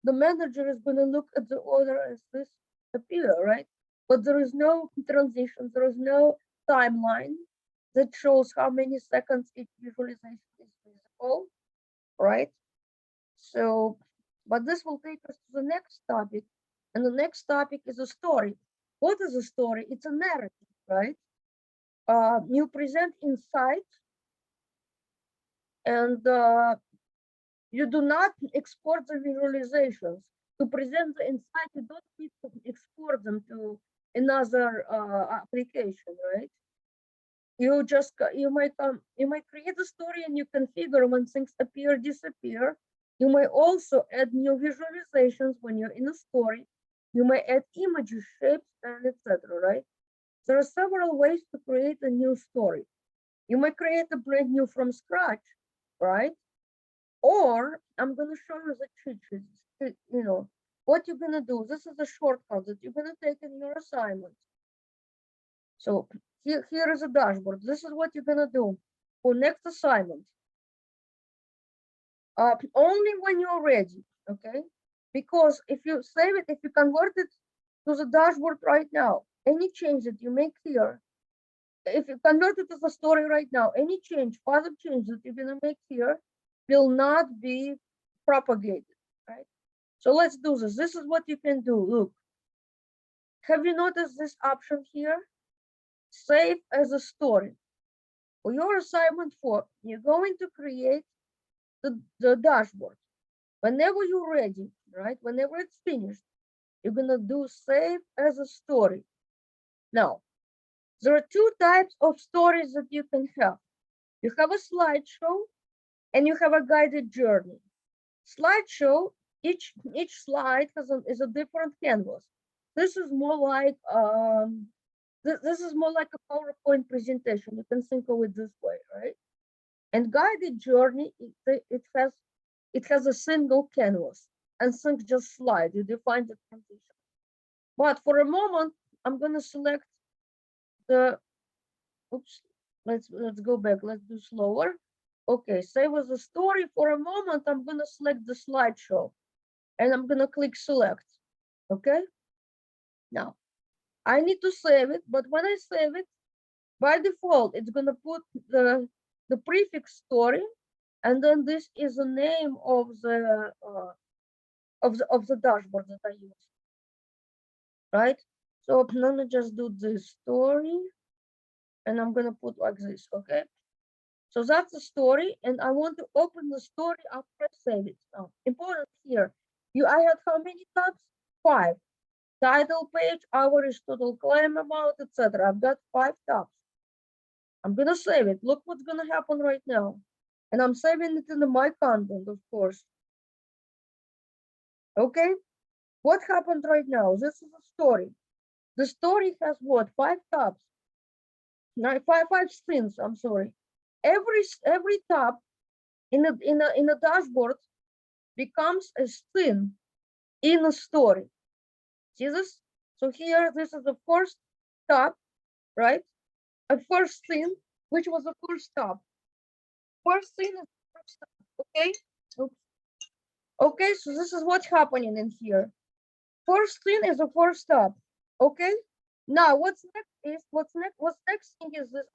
the manager is going to look at the order as this appear, right? But there is no transition, there is no timeline that shows how many seconds each visualization is visible, right? So, but this will take us to the next topic, and the next topic is a story. What is a story? It's a narrative, right? You present insight, and you do not export the visualizations. To present the insight, you don't need to export them to another application, right? You might create a story and you configure when things appear, disappear. You may also add new visualizations when you're in a story. You may add images, shapes, and etc. Right? There are several ways to create a new story. You might create a brand new from scratch, right? Or I'm going to show you the cheat sheet. You know what you're going to do. This is a shortcut that you're going to take in your assignment. So here is a dashboard. This is what you're going to do for next assignment. Only when you're ready, okay? Because if you save it, if you convert it to the dashboard right now, any change that you make here, if you convert it to the story right now, any change, further change that you're going to make here will not be propagated, right? So let's do this. This is what you can do. Look, have you noticed this option here? Save as a story. For your assignment 4, you're going to create the dashboard. Whenever you're ready, right? Whenever it's finished, you're going to do save as a story. Now, there are 2 types of stories that you can have. You have a slideshow and you have a guided journey. Slideshow, each slide is a different canvas. This is more like this is more like a PowerPoint presentation. You can think of it this way, right? And guided journey, it has a single canvas and things just slide. You define the transition. But for a moment, I'm gonna select the oops. Let's go back. Let's do slower. Okay, save as a story. For a moment, I'm gonna select the slideshow and I'm gonna click select. Okay. Now I need to save it, but when I save it, by default, it's gonna put the prefix story, and then this is the name of the dashboard that I use, right? So I'm gonna just do this story, and I'm gonna put like this, okay? So that's the story, and I want to open the story after I save it. Now, important here, I had how many tabs? 5. Title page, average total claim amount, etc. I've got 5 tabs. I'm gonna save it. Look what's gonna happen right now. And I'm saving it in my content, of course. Okay, what happened right now? This is a story. The story has what? 5 tabs. No, five screens. I'm sorry. Every tab in a dashboard becomes a screen in a story. See this? So here, this is the first tab, right? A first scene, which was the first tab. First scene is the first tab. Okay. Oops. Okay, so this is what's happening in here. First scene is the first tab. Okay. Now what's next thing is this.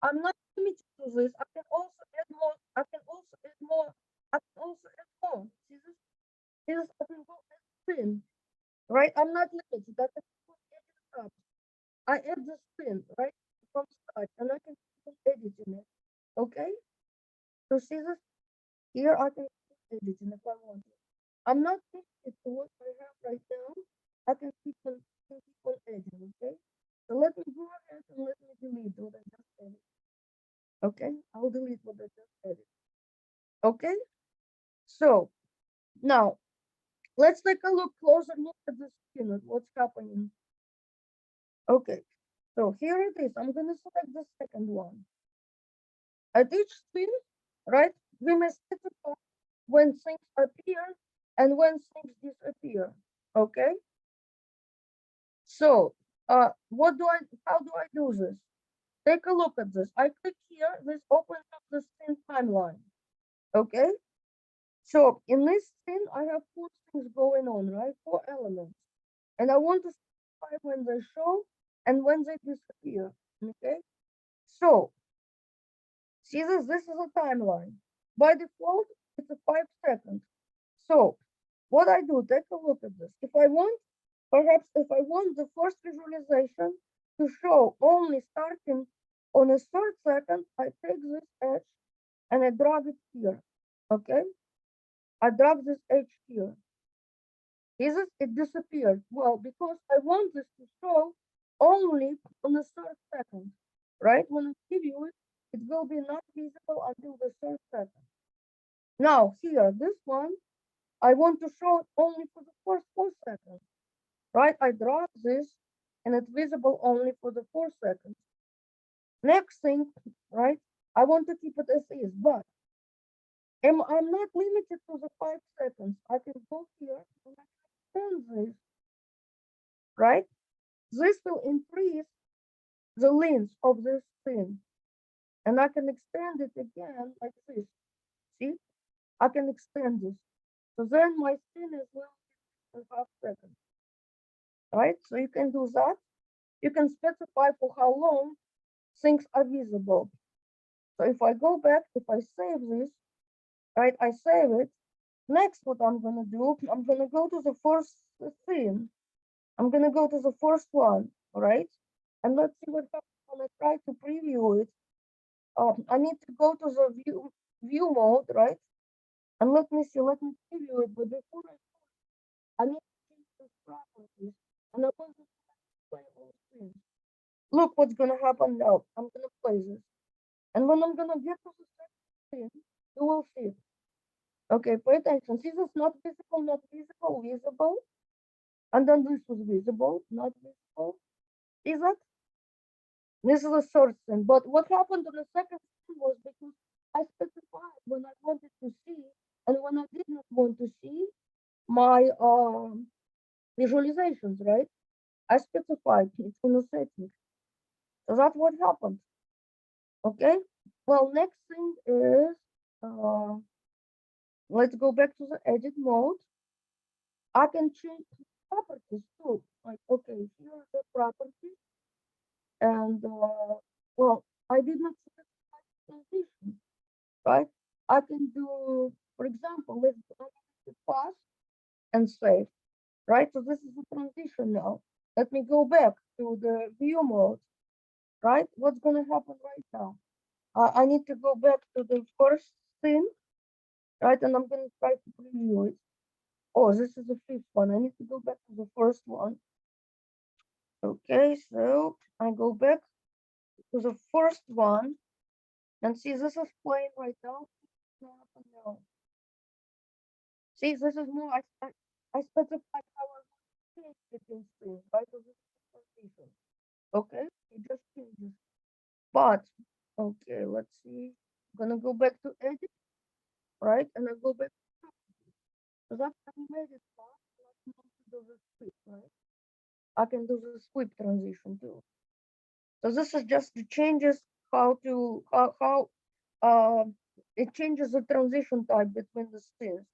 I'm not limited to this. I can also add more. I can also add more. I can also add more. See this? I can go add screen. Right? I'm not limited. I can put edit tab. I add the screen, right? From start, and I can put editing it. Okay? So see this? Here I can put editing if I want to. I'm not limited to what I have right now. I can keep on editing, okay? So let me go ahead and let me delete what I just edited. Okay, I'll delete what I just edited. Okay, so now let's take a closer look at this unit, what's happening. Okay, so here it is. I'm gonna select the second one. At each screen, right, we may specify when things appear and when things disappear. Okay, so how do I do this? Take a look at this. I click here, this opens up the scene timeline. Okay, so in this scene, I have 4 things going on, right? 4 elements. And I want to specify when they show and when they disappear. Okay, so see this is a timeline. By default, it's a 5 seconds. So what I do, take a look at this. Perhaps if I want the first visualization to show only starting on a third second, I take this edge and I drag it here. Okay, I drag this edge here. It disappeared. Well, because I want this to show only on the third second, right? When I preview it, it will be not visible until the third second. Now here, this one, I want to show it only for the first 4 seconds, right? I drag this and it's visible only for the 4 seconds. Next thing, right? I want to keep it as is, but I'm not limited to the 5 seconds. I can go here and I can extend this, right? This will increase the length of this thing. And I can extend it again like this. See? I can extend this. So then my scene is 1.5 seconds. Right? So you can do that. You can specify for how long things are visible. So if I go back, if I save this, right, I save it. Next, what I'm gonna do, I'm gonna go to the first scene. I'm gonna go to the first one, right? And let's see what happens when I try to preview it. I need to go to the view mode, right? And let me see, let me preview it. But before I need to change the properties. And I want to play all screens. Look what's gonna happen now. I'm gonna play this. And when I'm gonna get to the second thing, you will see it. Okay, pay attention. See this not visible, not visible, visible. And then this was visible, not visible. See that? This is a third thing. But what happened on the second thing was because I specified when I wanted to see and when I did not want to see my visualizations, right? I specified it in the settings. So that's what happened. Okay. Well, next thing is let's go back to the edit mode. I can change properties too. Like, okay, here are the properties, and well, I did not specify transition, right? I can do, for example, let's pause and save, right? So this is the transition now. Let me go back to the view mode, right? What's going to happen right now? I need to go back to the first thing, right? And I'm going to try to preview it. Oh, this is the fifth one. I need to go back to the first one. Okay, so I go back to the first one and see this is playing right now. See, this is more, I specified how I want to change between screens, right? So this is the transition. Okay, it just changes. But, okay, let's see. I'm gonna go back to edit, right? And I go back to so that animated part, let's move to do the script, right? I can do the script transition too. So this is just the changes how to how it changes the transition type between the scenes,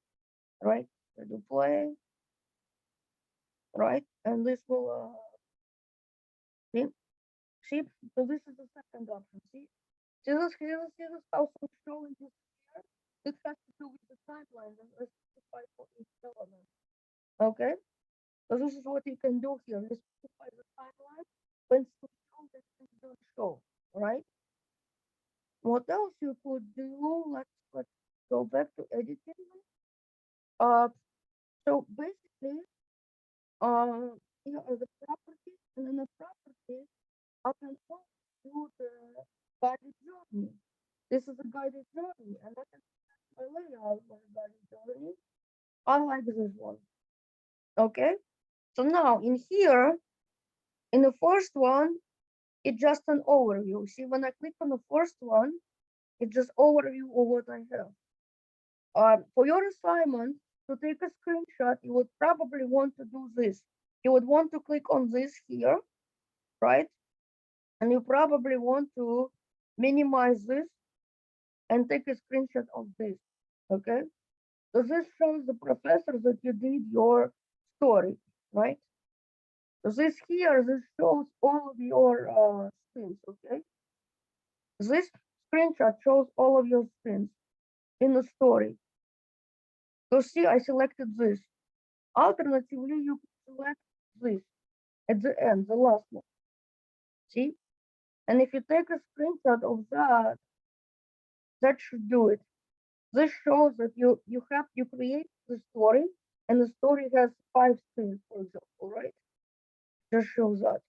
right? So do play, right? And this will see, see. So this is the second option. See this how it's showing this here. It has to do with the timeline and specify for each element. Okay. So this is what you can do here. You specify the timeline when things show that things don't show, right? What else you could do? Let's go back to editing. Uh, so basically, here are the properties, and in the properties, I can also do the guided journey. This is a guided journey, and I can set my layout for the guided journey. I like this one. Okay. So now in here, in the first one, it's just an overview. See, when I click on the first one, it's just overview of what I have. For your assignment, to take a screenshot, you would probably want to do this. You would want to click on this here, right? And you probably want to minimize this and take a screenshot of this, okay? So this shows the professor that you did your story, right? So this here, this shows all of your screens, okay? This screenshot shows all of your screens in the story. So see, I selected this. Alternatively, you can select this at the end, the last one. See? And if you take a screenshot of that, that should do it. This shows that you create the story, and the story has 5 screens, for example, right? Just shows that.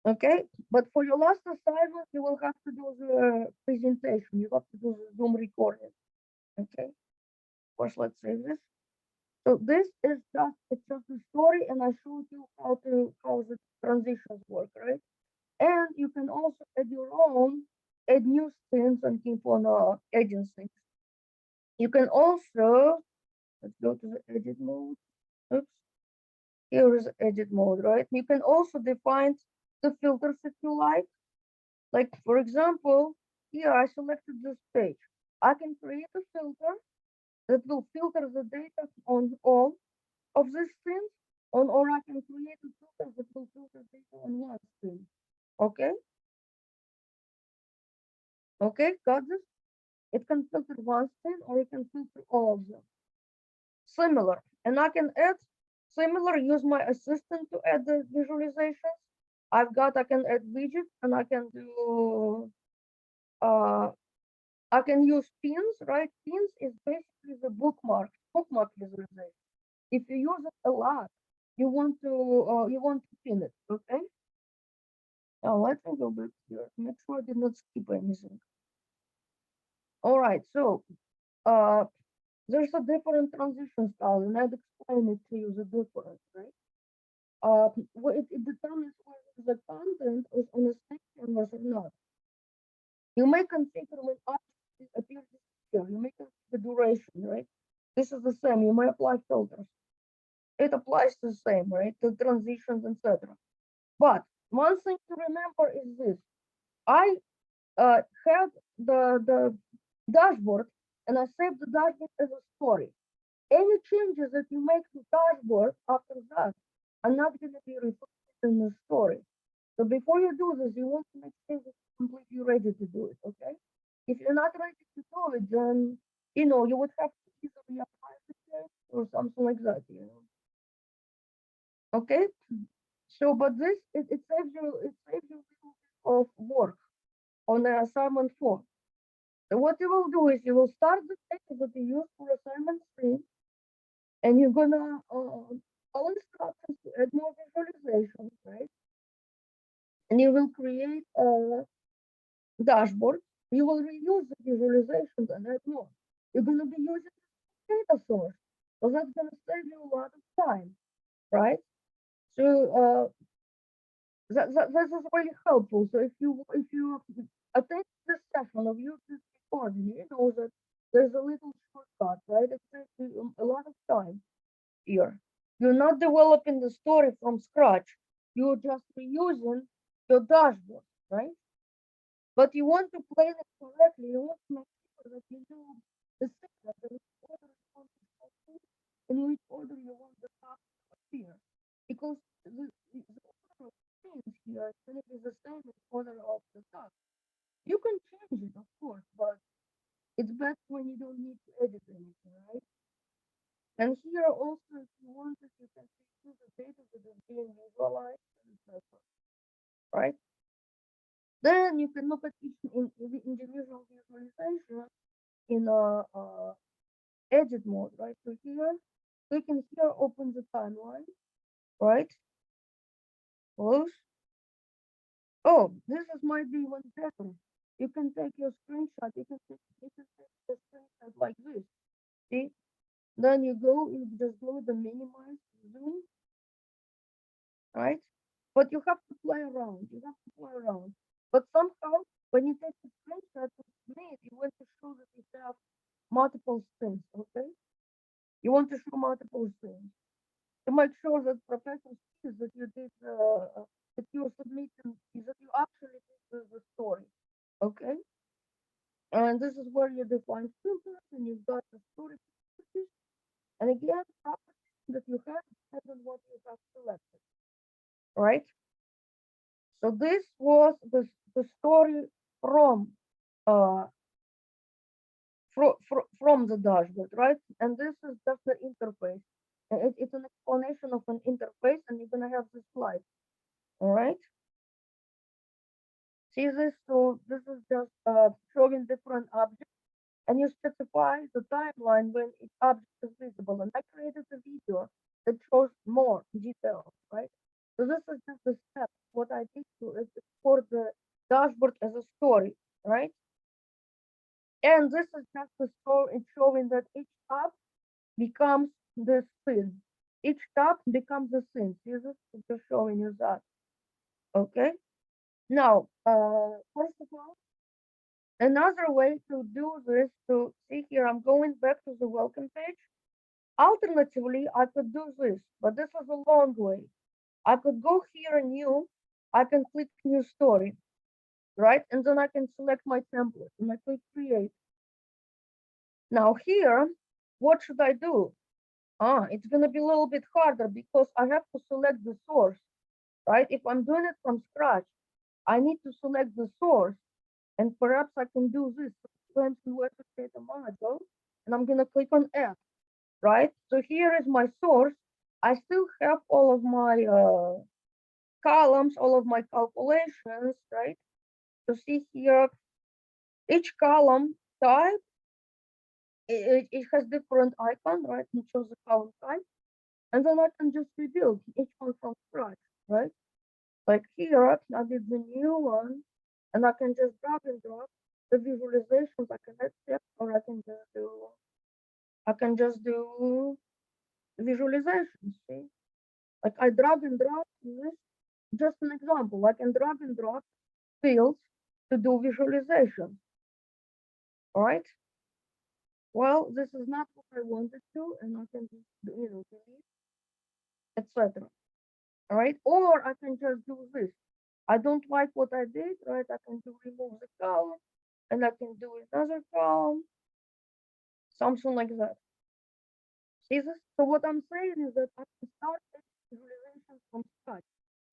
Okay, but for your last assignment, you will have to do the presentation. You have to do the Zoom recording. Okay, of course, let's save this. So this is just the story, and I showed you how the transitions work, right? And you can also add your own, add new things and keep on adding things. You can also, let's go to the edit mode. Oops, here is edit mode, right? You can also define the filters if you like. Like, for example, here I selected this page. I can create a filter that will filter the data on all of these things, or I can create a filter that will filter data on one thing. Okay? Okay, got this? It can filter one thing or it can filter all of them. Similar. And I can add similar, use my assistant to add the visualizations. I can add widgets and uh I can use pins, right? Pins is basically the bookmark visualization. If you use it a lot, you want to pin it, okay? Now let me go back here. Make sure I did not skip anything. All right, so uh, there's a different transition style, and I'd explain it to you the difference, right? It determines whether the content is on a state canvas or not. You may configure when objects appear here. You may configure the duration, right? This is the same. You may apply filters. It applies the same, right? The transitions, etc. But one thing to remember is this: I have the dashboard, and I save the dashboard as a story. Any changes that you make to dashboard after that are not going to be reflected in the story. So before you do this, you want to make sure that you're completely ready to do it, okay? If you're not ready to do it, then you would have to either reapply the change or something like that, Okay? So but this it saves you a little bit of work on the assignment form. So what you will do is you will start the data that you use for assignment three, and you're gonna follow instructions to add more visualizations, right? And you will create a dashboard. You will reuse the visualizations and add more. You're gonna be using data source, so that's gonna save you a lot of time, right? So this is really helpful. So if you attend this session of use this recording, you know that there's a little shortcut, right? It saves you a lot of time here. You're not developing the story from scratch. You're just reusing your dashboard, right? But you want to plan it correctly. You want to make sure that you do the setup in which order you want to show, in which order you want the task to appear. Because the order of things here is going to be the same as order of the task. You can change it, of course, but it's best when you don't need to edit anything, right? And here also, if you want it, you can see the data that is being visualized, etc. Right? Then you can look at each individual visualization in edit mode, right? So here, clicking here opens the timeline, right? Close. Oh, this is might be even better. You can take your screenshot. You can take the screenshot like this. See? Then you just go the minimize zoom, right? But you have to play around. You have to play around. But somehow, when you take the screenshot of me, you want to show that you have multiple strings, okay? You want to show multiple strings to make sure that professor sees that you did, that you're submitting, that you actually did the story, okay? And this is where you define filters, and you've got the story properties. And again, properties that you have depends on what you have selected, right? So this was the story from uh, from the dashboard, right? And this is just the interface. It's an explanation of an interface, and you're gonna have this slide. All right. See this? So this is just showing different objects, and you specify the timeline when each object is visible. And I created a video that shows more details, right? So this is just the step. What I did to is export the dashboard as a story, right? And this is just the story. It's showing that each tab becomes the scene. Each tab becomes the scene. See this? It's just showing you that. Okay. Now, first of all, another way to do this, to see here, I'm going back to the welcome page. Alternatively, I could do this, but this is a long way. I could go here in new, I can click new story, right? And then I can select my template and I click create. Now here, what should I do? It's gonna be a little bit harder because I have to select the source, right? If I'm doing it from scratch, I need to select the source, and perhaps I can do this. Where to create a module, and I'm gonna click on Add, right? So here is my source. I still have all of my columns, all of my calculations, right? So see here, each column type, it has different icon, right? It shows the column type. And then I can just rebuild each one from scratch, right? Like here, I did the new one, and I can just drag and drop the visualizations. I can add text, or I can just do visualizations. See, like I drag and drop this. Just an example. I can drag and drop fields to do visualization. All right. Well, this is not what I wanted to, and I can just delete, etc. All right. Or I can just do this. I don't like what I did, right? I can do remove the column, and I can do another column, something like that. See this? So what I'm saying is that I can start visualization from scratch,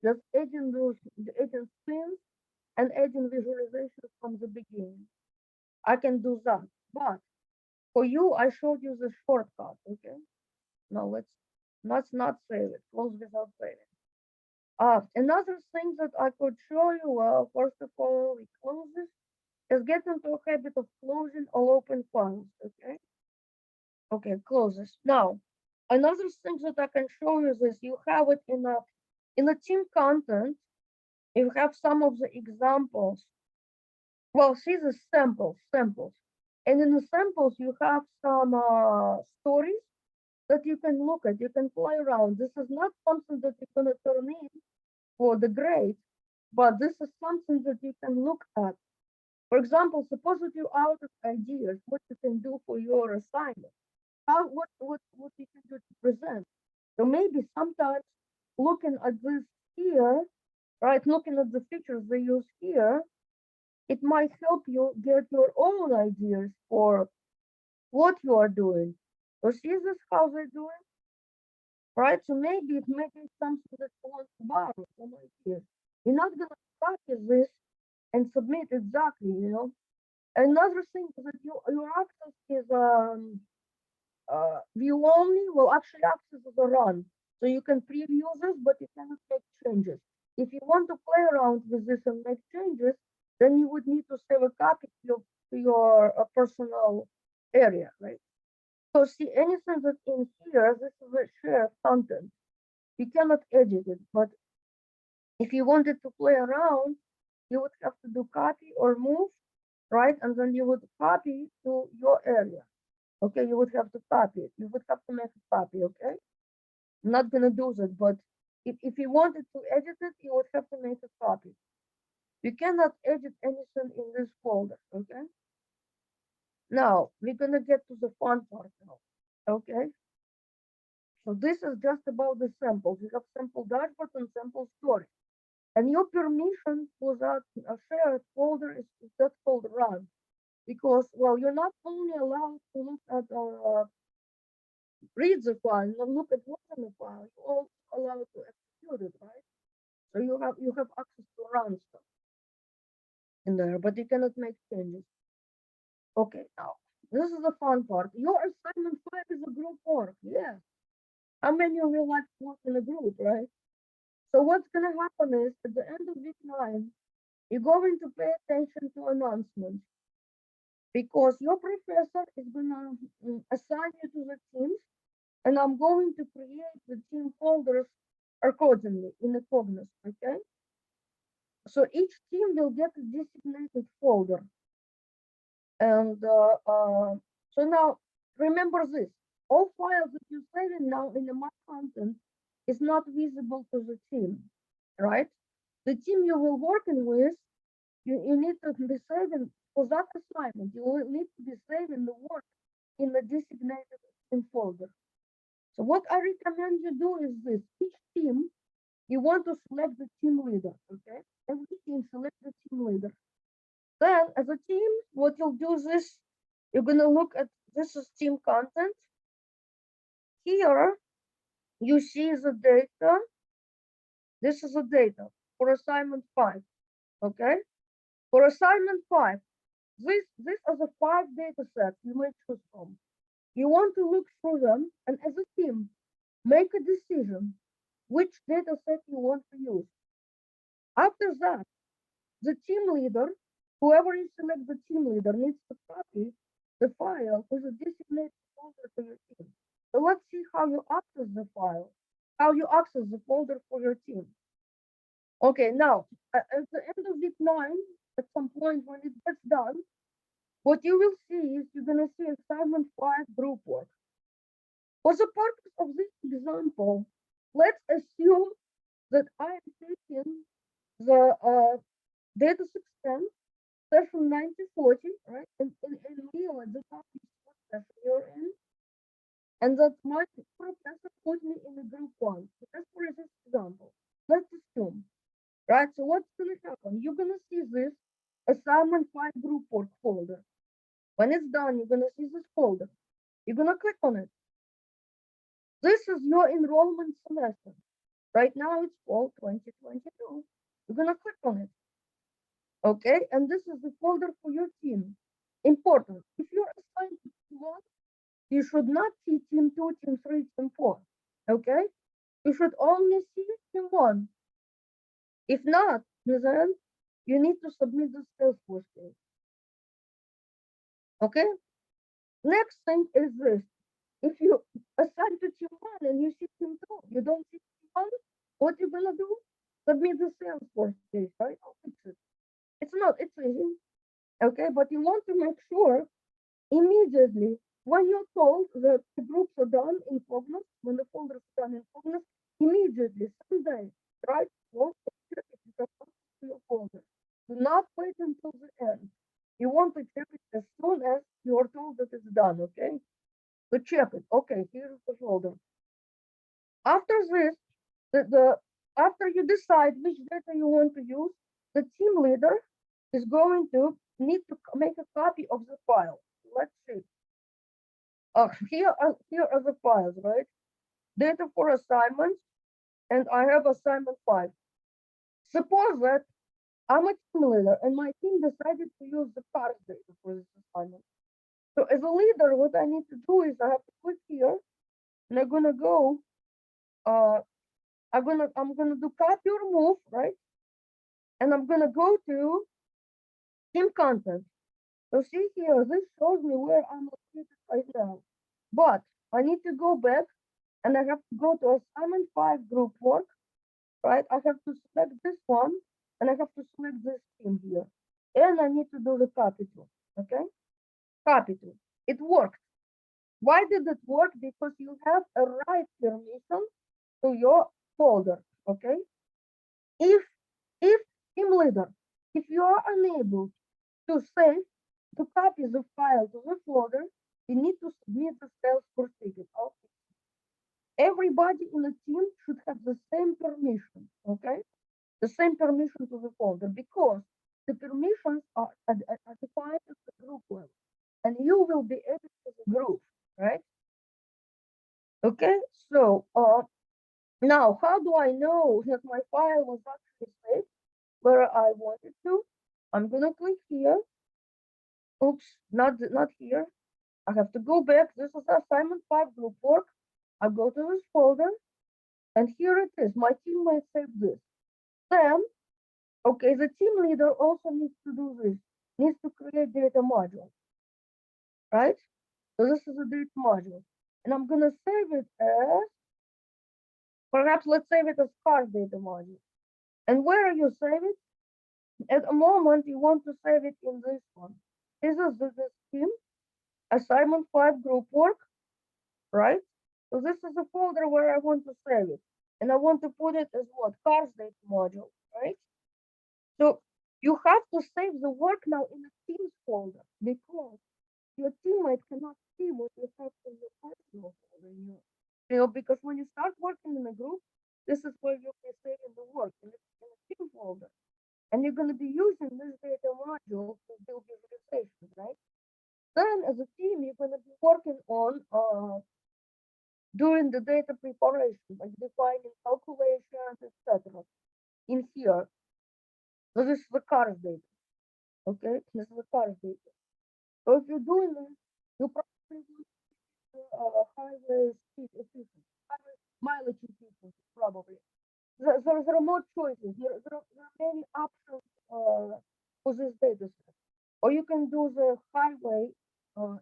just adding streams and adding visualization from the beginning. I can do that. But for you, I showed you the shortcut, okay? Now let's not save it. Close without saving. Another thing that I could show you, well, first of all, we close this, is get into a habit of closing all open files, okay? Okay, close this. Now, another thing that I can show you is this, you have it in a team content, you have some of the examples. Well, see the samples. And in the samples, you have some stories that you can look at, you can play around. This is not something that you're going to turn in for the grade, but this is something that you can look at. For example, suppose that you're out of ideas, what you can do for your assignment, what you can do to present. So maybe sometimes looking at this here, right, looking at the features they use here, it might help you get your own ideas for what you are doing. So see this how they're doing, right? So maybe something that you want to borrow some ideas. You're not gonna copy this and submit exactly, Another thing is that your access is view only. Well, actually access is a run. So you can preview this, but you cannot make changes. If you want to play around with this and make changes, then you would need to save a copy to your personal area, right? So see anything that's in here, this is a shared content. You cannot edit it, but if you wanted to play around, you would have to do copy or move, right? And then you would copy to your area. Okay, you would have to copy it. You would have to make a copy, okay? I'm not gonna do that, but if you wanted to edit it, you would have to make a copy. You cannot edit anything in this folder, okay? Now, we're gonna get to the fun part now, okay? So this is just about the samples. You have sample dashboard and sample story. And your permission for that shared folder is that called run. Because, well, you're not only allowed to look at read the file, not look at what's in the file, you're also allowed to execute it, right? So you have access to run stuff in there, but you cannot make changes. Okay, now this is the fun part. Your assignment 5 is a group work. Yes. How many of you like to work in a group, right? So what's gonna happen is at the end of week 9, you're going to pay attention to announcements because your professor is gonna assign you to the teams, and I'm going to create the team folders accordingly in the Cognos, okay? So each team will get a designated folder. And so now remember this, all files that you're saving now in the my content is not visible to the team, right? The team you will working with, you need to be saving for that assignment. You will need to be saving the work in the designated team folder. So what I recommend you do is this, each team, you want to select the team leader, okay? Every team select the team leader. Then as a team, what you'll do is this, you're gonna look at this is team content. Here you see the data. This is the data for assignment 5. Okay. For assignment 5, this are the 5 data sets you may choose from. You want to look through them and as a team make a decision which data set you want to use. After that, the team leader, whoever you select the team leader, needs to copy the file to the designated folder for your team. So let's see how you access the file, how you access the folder for your team. Okay, now at the end of week 9, at some point when it gets done, what you will see is you're gonna see assignment 5 group work. For the purpose of this example, let's assume that I am taking the data 610 session 9040, right? And Leo at the top is what session you're in, and that my professor put me in the group 1. So just for this example, let's assume, right? So what's gonna happen? You're gonna see this assignment 5 group work folder. When it's done, you're gonna see this folder. You're gonna click on it. This is your enrollment semester. Right now it's fall 2022. You're gonna click on it. Okay, and this is the folder for your team. Important. If you're assigned to team 1, you should not see team 2, team 3, team 4. Okay? You should only see team 1. If not, then you need to submit the Salesforce case. Okay? Next thing is this. If you assign to team 1 and you see team 2, you don't see team 1, what you're gonna do? Submit the Salesforce case, right? I'll fix it. It's easy. Okay, but you want to make sure immediately when you're told that the groups are done in Cognos, when the folders are done in Cognos, immediately, same day, right? Well, check it, you can access to your folder. Do not wait until the end. You want to check it as soon as you are told that it's done, okay? So check it. Okay, here's the folder. After this, after you decide which data you want to use, the team leader is going to need to make a copy of the file. Let's see. Here are the files, right? Data for assignments, and I have assignment 5. Suppose that I'm a team leader and my team decided to use the cars data for this assignment. So as a leader, what I need to do is I have to click here, and I'm gonna go. I'm gonna do copy or move, right? And I'm gonna go to team content. So see here, this shows me where I'm located right now. But I need to go back and I have to go to assignment 5 group work, right? I have to select this one and I have to select this team here. And I need to do the copy tool, okay? Copy tool. It worked. Why did it work? Because you have a write permission to your folder, okay? If if team leader, if you are unable to save to copy the file to the folder, you need to submit the Salesforce ticket. Okay. Everybody in the team should have the same permission, okay? The same permission to the folder because the permissions are defined at the group level and you will be added to the group, right? Okay, so now how do I know that my file was actually saved where I wanted to? I'm gonna click here. Oops, not here. I have to go back. This is assignment 5 group work. I go to this folder and here it is. My teammate saved this. Then, okay, the team leader also needs to do this, needs to create data module, right? So this is a data module. And I'm gonna save it as, perhaps let's save it as card data module. And where you save it? At the moment, you want to save it in this one. This is the team, assignment 5 group work, right? So this is a folder where I want to save it. And I want to put it as what? Cars data module, right? So you have to save the work now in a Teams folder because your teammate cannot see what you have in your personal folder. Because when you start working in a group, this is where you'll be saving the work in a team folder. And you're going to be using this data module to build visualizations, right? Then as a team, you're going to be working on doing the data preparation, like defining calculations, etc. in here. So this is the cars data. Okay, this is the cars data. So if you're doing this, you probably want highway speed efficiency, highway mileage efficiency, probably. There are more choices. There are many options for this data set. Or you can do the highway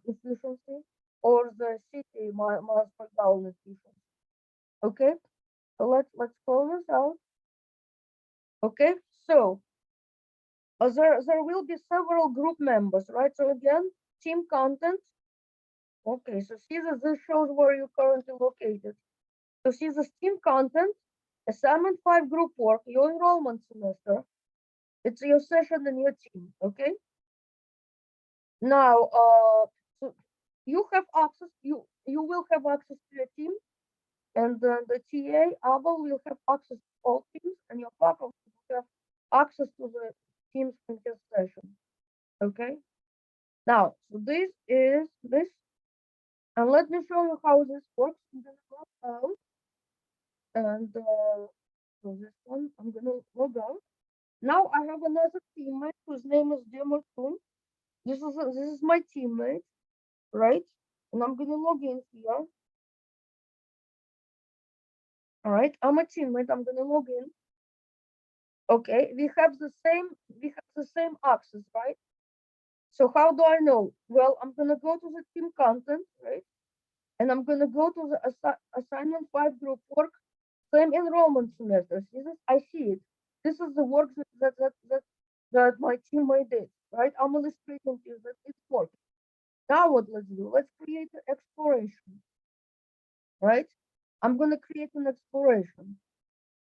efficiency or the city miles per gallon efficiency. Okay, so let's call this out. Okay, so there will be several group members, right? So again, team content. Okay, so see that this shows where you're currently located. So see the team content, assignment 5 group work, your enrollment semester. It's your session and your team, okay? Now, so you have access, you will have access to your team, and the TA, Abel, will have access to all teams, and your faculty will have access to the teams in his session, okay? Now, so this is this, and let me show you how this works. I'm gonna log out, and so this one, I'm gonna log out. Now I have another teammate whose name is Demertun. This is my teammate, right? And I'm gonna log in here. All right, I'm a teammate. I'm gonna log in. Okay, we have the same access, right? So how do I know? Well, I'm gonna go to the team content, right? And I'm gonna go to the assignment 5 group work, same enrollment semester. See this? I see it. This is the work that my teammate did, right? I'm illustrating to you that it's working. Now what let's do? Let's create an exploration, right? I'm gonna create an exploration,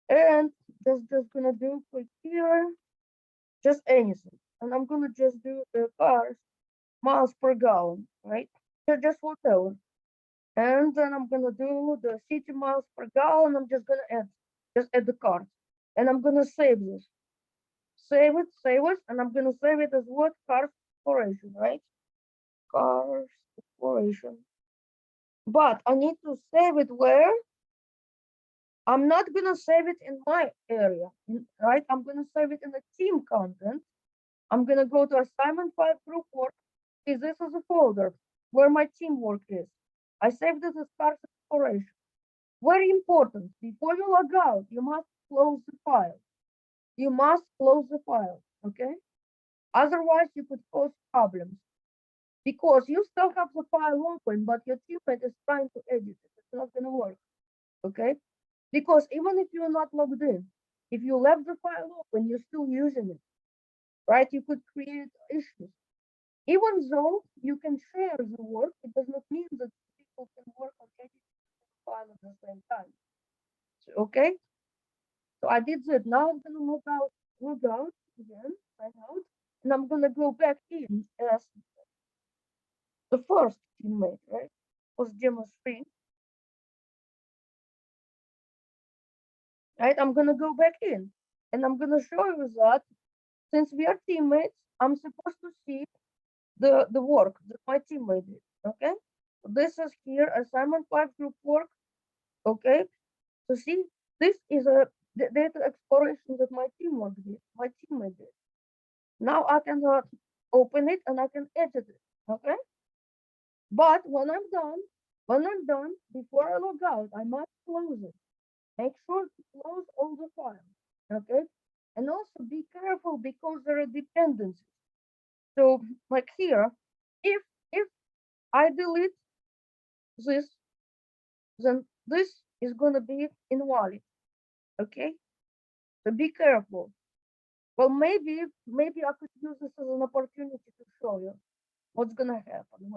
and just gonna do click here, just anything, and I'm gonna just do the cars miles per gallon, right? Just whatever, and then I'm gonna do the city miles per gallon. I'm just add the cars, and I'm gonna save this, save it, and I'm gonna save it as what cars exploration, right? Cars exploration, but I need to save it where? I'm not gonna save it in my area, right? I'm gonna save it in the team content. I'm gonna go to assignment 5 group work. See, this is a folder where my teamwork is. I saved it as cars exploration. Very important, before you log out, you must close the file. You must close the file, okay? Otherwise, you could cause problems because you still have the file open, but your teammate is trying to edit it. It's not gonna work, okay? Because even if you're not logged in, if you left the file open, you're still using it, right? You could create issues. Even though you can share the work, it does not mean that people can work on editing the file at the same time. So, okay, so I did that. Now I'm gonna log out again, sign out, and I'm gonna go back in as the first teammate, right? Was demo 3, right? I'm gonna go back in, and I'm gonna show you that since we are teammates, I'm supposed to see the work that my teammate did, okay? This is here, assignment 5 group work, okay? So see, this is a data exploration that my teamwork did, my teammate did. Now I can open it and I can edit it, okay? But when I'm done, before I log out, I must close it. Make sure to close all the files, okay? And also be careful because there are dependencies. So like here, if I delete this, then this is gonna be invalid, okay? So be careful. Well, maybe I could use this as an opportunity to show you what's gonna happen.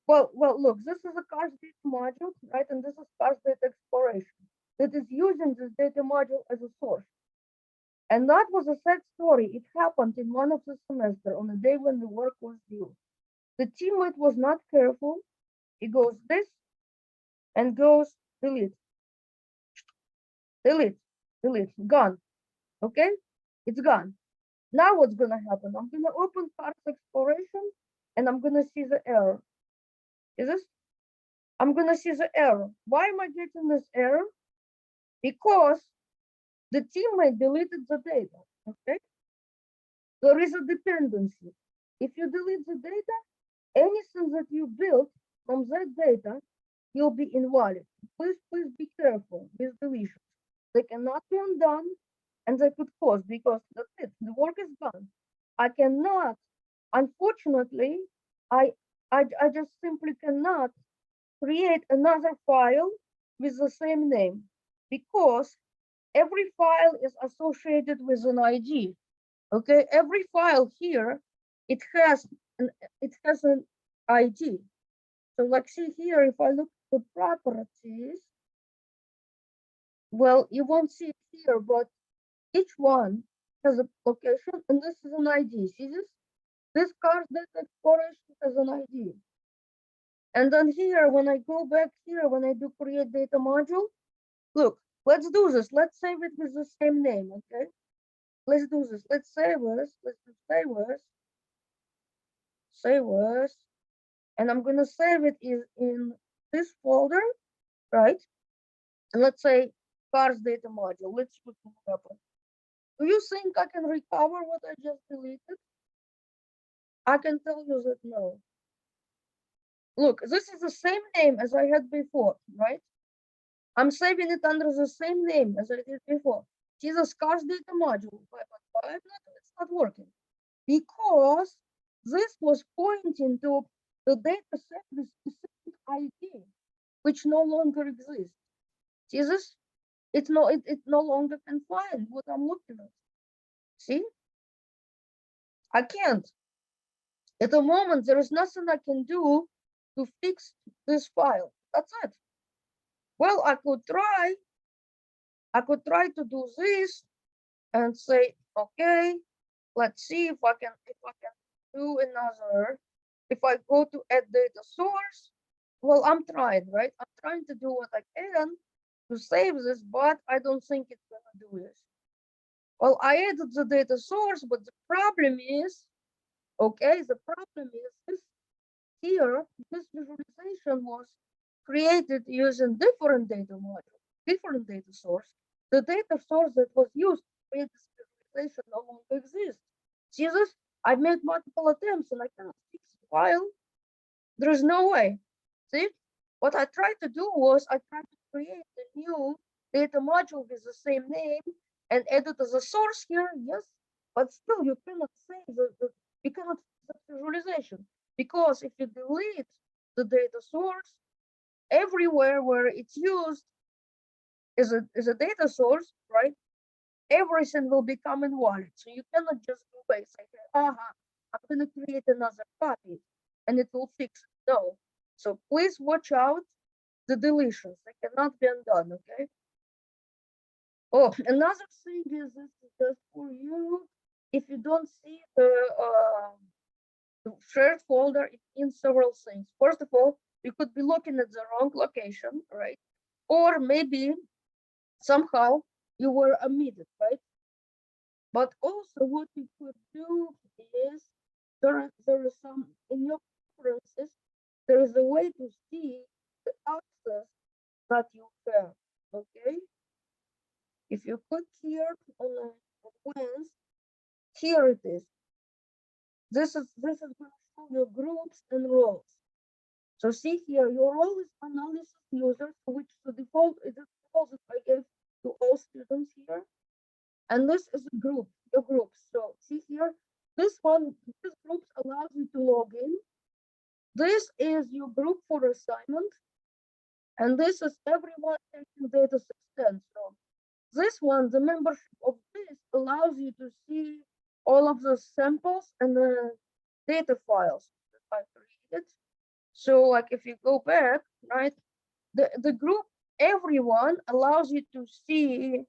Well, look, this is a cars data module, right? And this is cars data exploration that is using this data module as a source. And that was a sad story. It happened in one of the semester on a day when the work was due. The teammate was not careful. He goes this and goes delete, delete, delete, gone. Okay, it's gone. Now what's gonna happen? I'm gonna open cars exploration and I'm gonna see the error. Is this? I'm gonna see the error. Why am I getting this error? Because the teammate deleted the data. Okay, there is a dependency. If you delete the data, anything that you built from that data will be invalid. Please be careful with deletions. They cannot be undone and they could cause because that's it. The work is done. I cannot, unfortunately, I I just simply cannot create another file with the same name because every file is associated with an ID. Okay, every file here, it has an ID. So like see here, if I look at the properties, well, you won't see it here, but each one has a location, and this is an ID. See this? This card data exploration has an ID. And then here, when I go back here, when I do create data module, look, let's do this. Let's save it with the same name, okay? Let's do this. Let's save us. Let's do save us. And I'm gonna save it in this folder, right? And let's say cars data module. Let's put it happen. Do you think I can recover what I just deleted? I can tell you that no. Look, this is the same name as I had before, right? I'm saving it under the same name as I did before. See the cars data module 5.5, it's not working. Because this was pointing to the data set with specific ID, which no longer exists. See this? It no longer can find what I'm looking at. See? I can't. At the moment, there is nothing I can do to fix this file. That's it. Well, I could try to do this and say, okay, let's see if I can do another. If I go to add data source, well, I'm trying, right? I'm trying to do what I can to save this, but I don't think it's gonna do this. Well, I added the data source, but the problem is, okay, the problem is this here, this visualization was created using different data module, different data source. The data source that was used to create this visualization no longer exists. See this? I've made multiple attempts and I cannot fix the file. There is no way. See? What I tried to do was I tried to create a new data module with the same name and add it as a source here, yes, but still you cannot say you cannot fix the visualization, because if you delete the data source, everywhere where it's used is a data source, right? Everything will become invalid. So you cannot just go back and say, I'm going to create another copy and it will fix it. No. So please watch out the deletions. They cannot be undone, okay? Oh, another thing is this is just for you. If you don't see the shared folder, it means several things. First of all, you could be looking at the wrong location, right? Or maybe somehow you were omitted, right? But also what you could do is there is some in your preferences, there is a way to see the access that you have. Okay. If you click here on advanced, here it is. This is going to show you groups and roles. So see here, your role is analysis user, which the default is the default that I gave to all students here. And this is a group, your groups. So see here, this group allows you to log in. This is your group for assignment. And this is everyone taking data 610. So this one, the membership of this allows you to see all of the samples and the data files that I created. So like if you go back, right, the group everyone allows you to see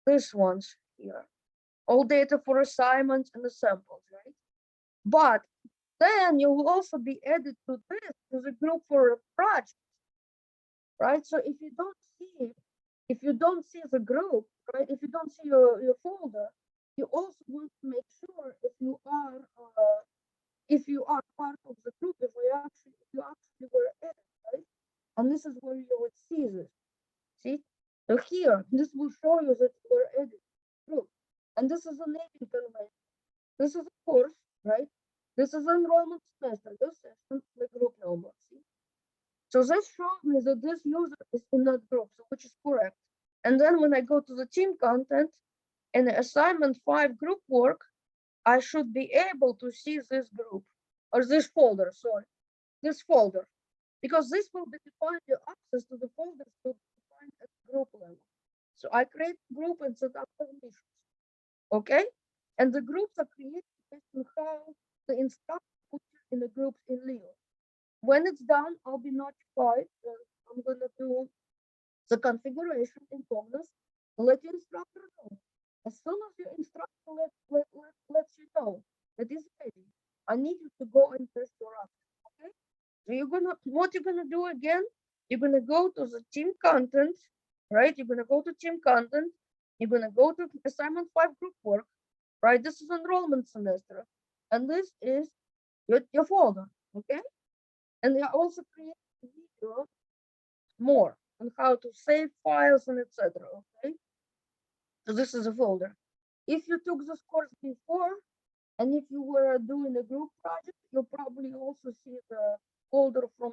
this ones here. All data for assignments and the samples, right? But then you will also be added to this, to the group for a project, right? So if you don't see the group, right? If you don't see your folder, you also want to make sure if you are part of the group, if you actually were added, right? And this is where you would see this. See? So here, this will show you that you were added group. And this is a naming convention. This is a course, right? This is enrollment semester, this session, the group number. See? So this shows me that this user is in that group, so which is correct. And then when I go to the team content and the assignment 5 group work, I should be able to see this group or this folder, sorry, this folder, because this will be defined, the access to the folders will be defined at group level. So I create a group and set up permissions. Okay? And the groups are created based on how the instructor puts in the groups in Leo. When it's done, I'll be notified. I'm gonna do the configuration in Cognos. Let your instructor know. As soon as your instructor lets you know that is ready, I need you to go and test your app. Okay? So what you're gonna do again? You're gonna go to the team content, right? You're gonna go to team content. You're gonna go to assignment 5 group work, right? This is enrollment semester, and this is your folder, okay? And I also create a video more on how to save files and etc. Okay, so this is a folder. If you took this course before, and if you were doing a group project, you'll probably also see the folder from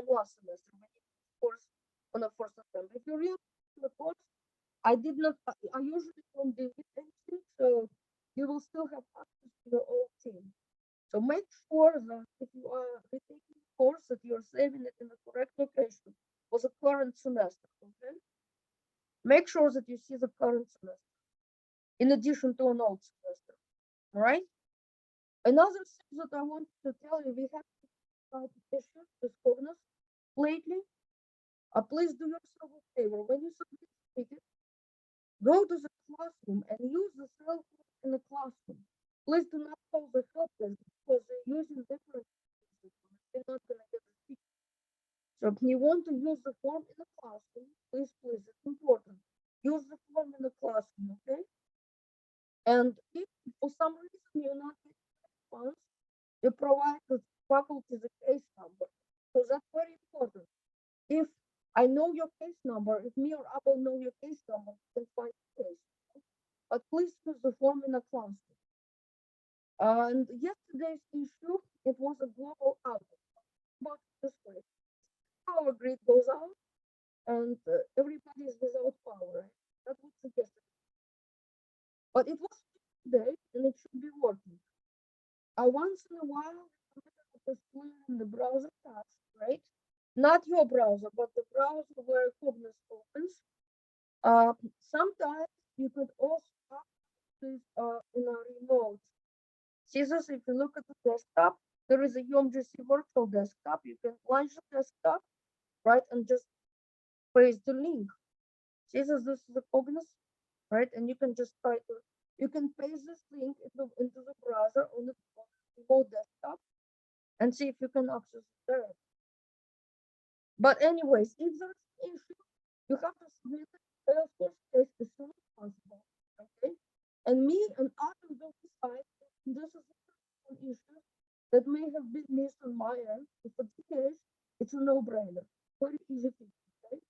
last semester when you took the course on the 1st September. If you really the course, I did not. I usually don't delete anything, so you will still have access to your old team. So make sure that if you are retaking the course, that you're saving it in the correct location for the current semester. Okay. Make sure that you see the current semester in addition to an old semester. All right. Another thing that I wanted to tell you, we have issues with Cognos lately. Please do yourself a favor. When you submit the ticket, go to the classroom and use the cell phone in the classroom. Please do not call the help desk because they're using different systems. They're not going to get the ticket. So if you want to use the form in the classroom, please, it's important. Use the form in the classroom, okay? And if for some reason you're not getting a response, you provide the faculty the case number. So that's very important. If I know your case number, if me or Abel know your case number, you can find the case. But please use the form in the classroom. And yesterday's issue, it was a global outage. But this way, power grid goes out and everybody is without power. Right? That was suggested. But it was today and it should be working. Once in a while, just clearing the browser tabs, right? Not your browser, but the browser where Cognos opens. Sometimes you could also access in a remote. See this, if you look at the desktop, there is a UMGC virtual desktop. You can launch the desktop, right, and just paste the link. See this is the Cognos, right? And you can just you can paste this link into the browser on the remote desktop and see if you can access it there. But anyways, if there's an issue, you have to submit the Salesforce case as soon as possible. Okay? And me and others will decide if this is an issue that may have been missed on my end. If it's the case, it's a no-brainer. Very easy to do, okay?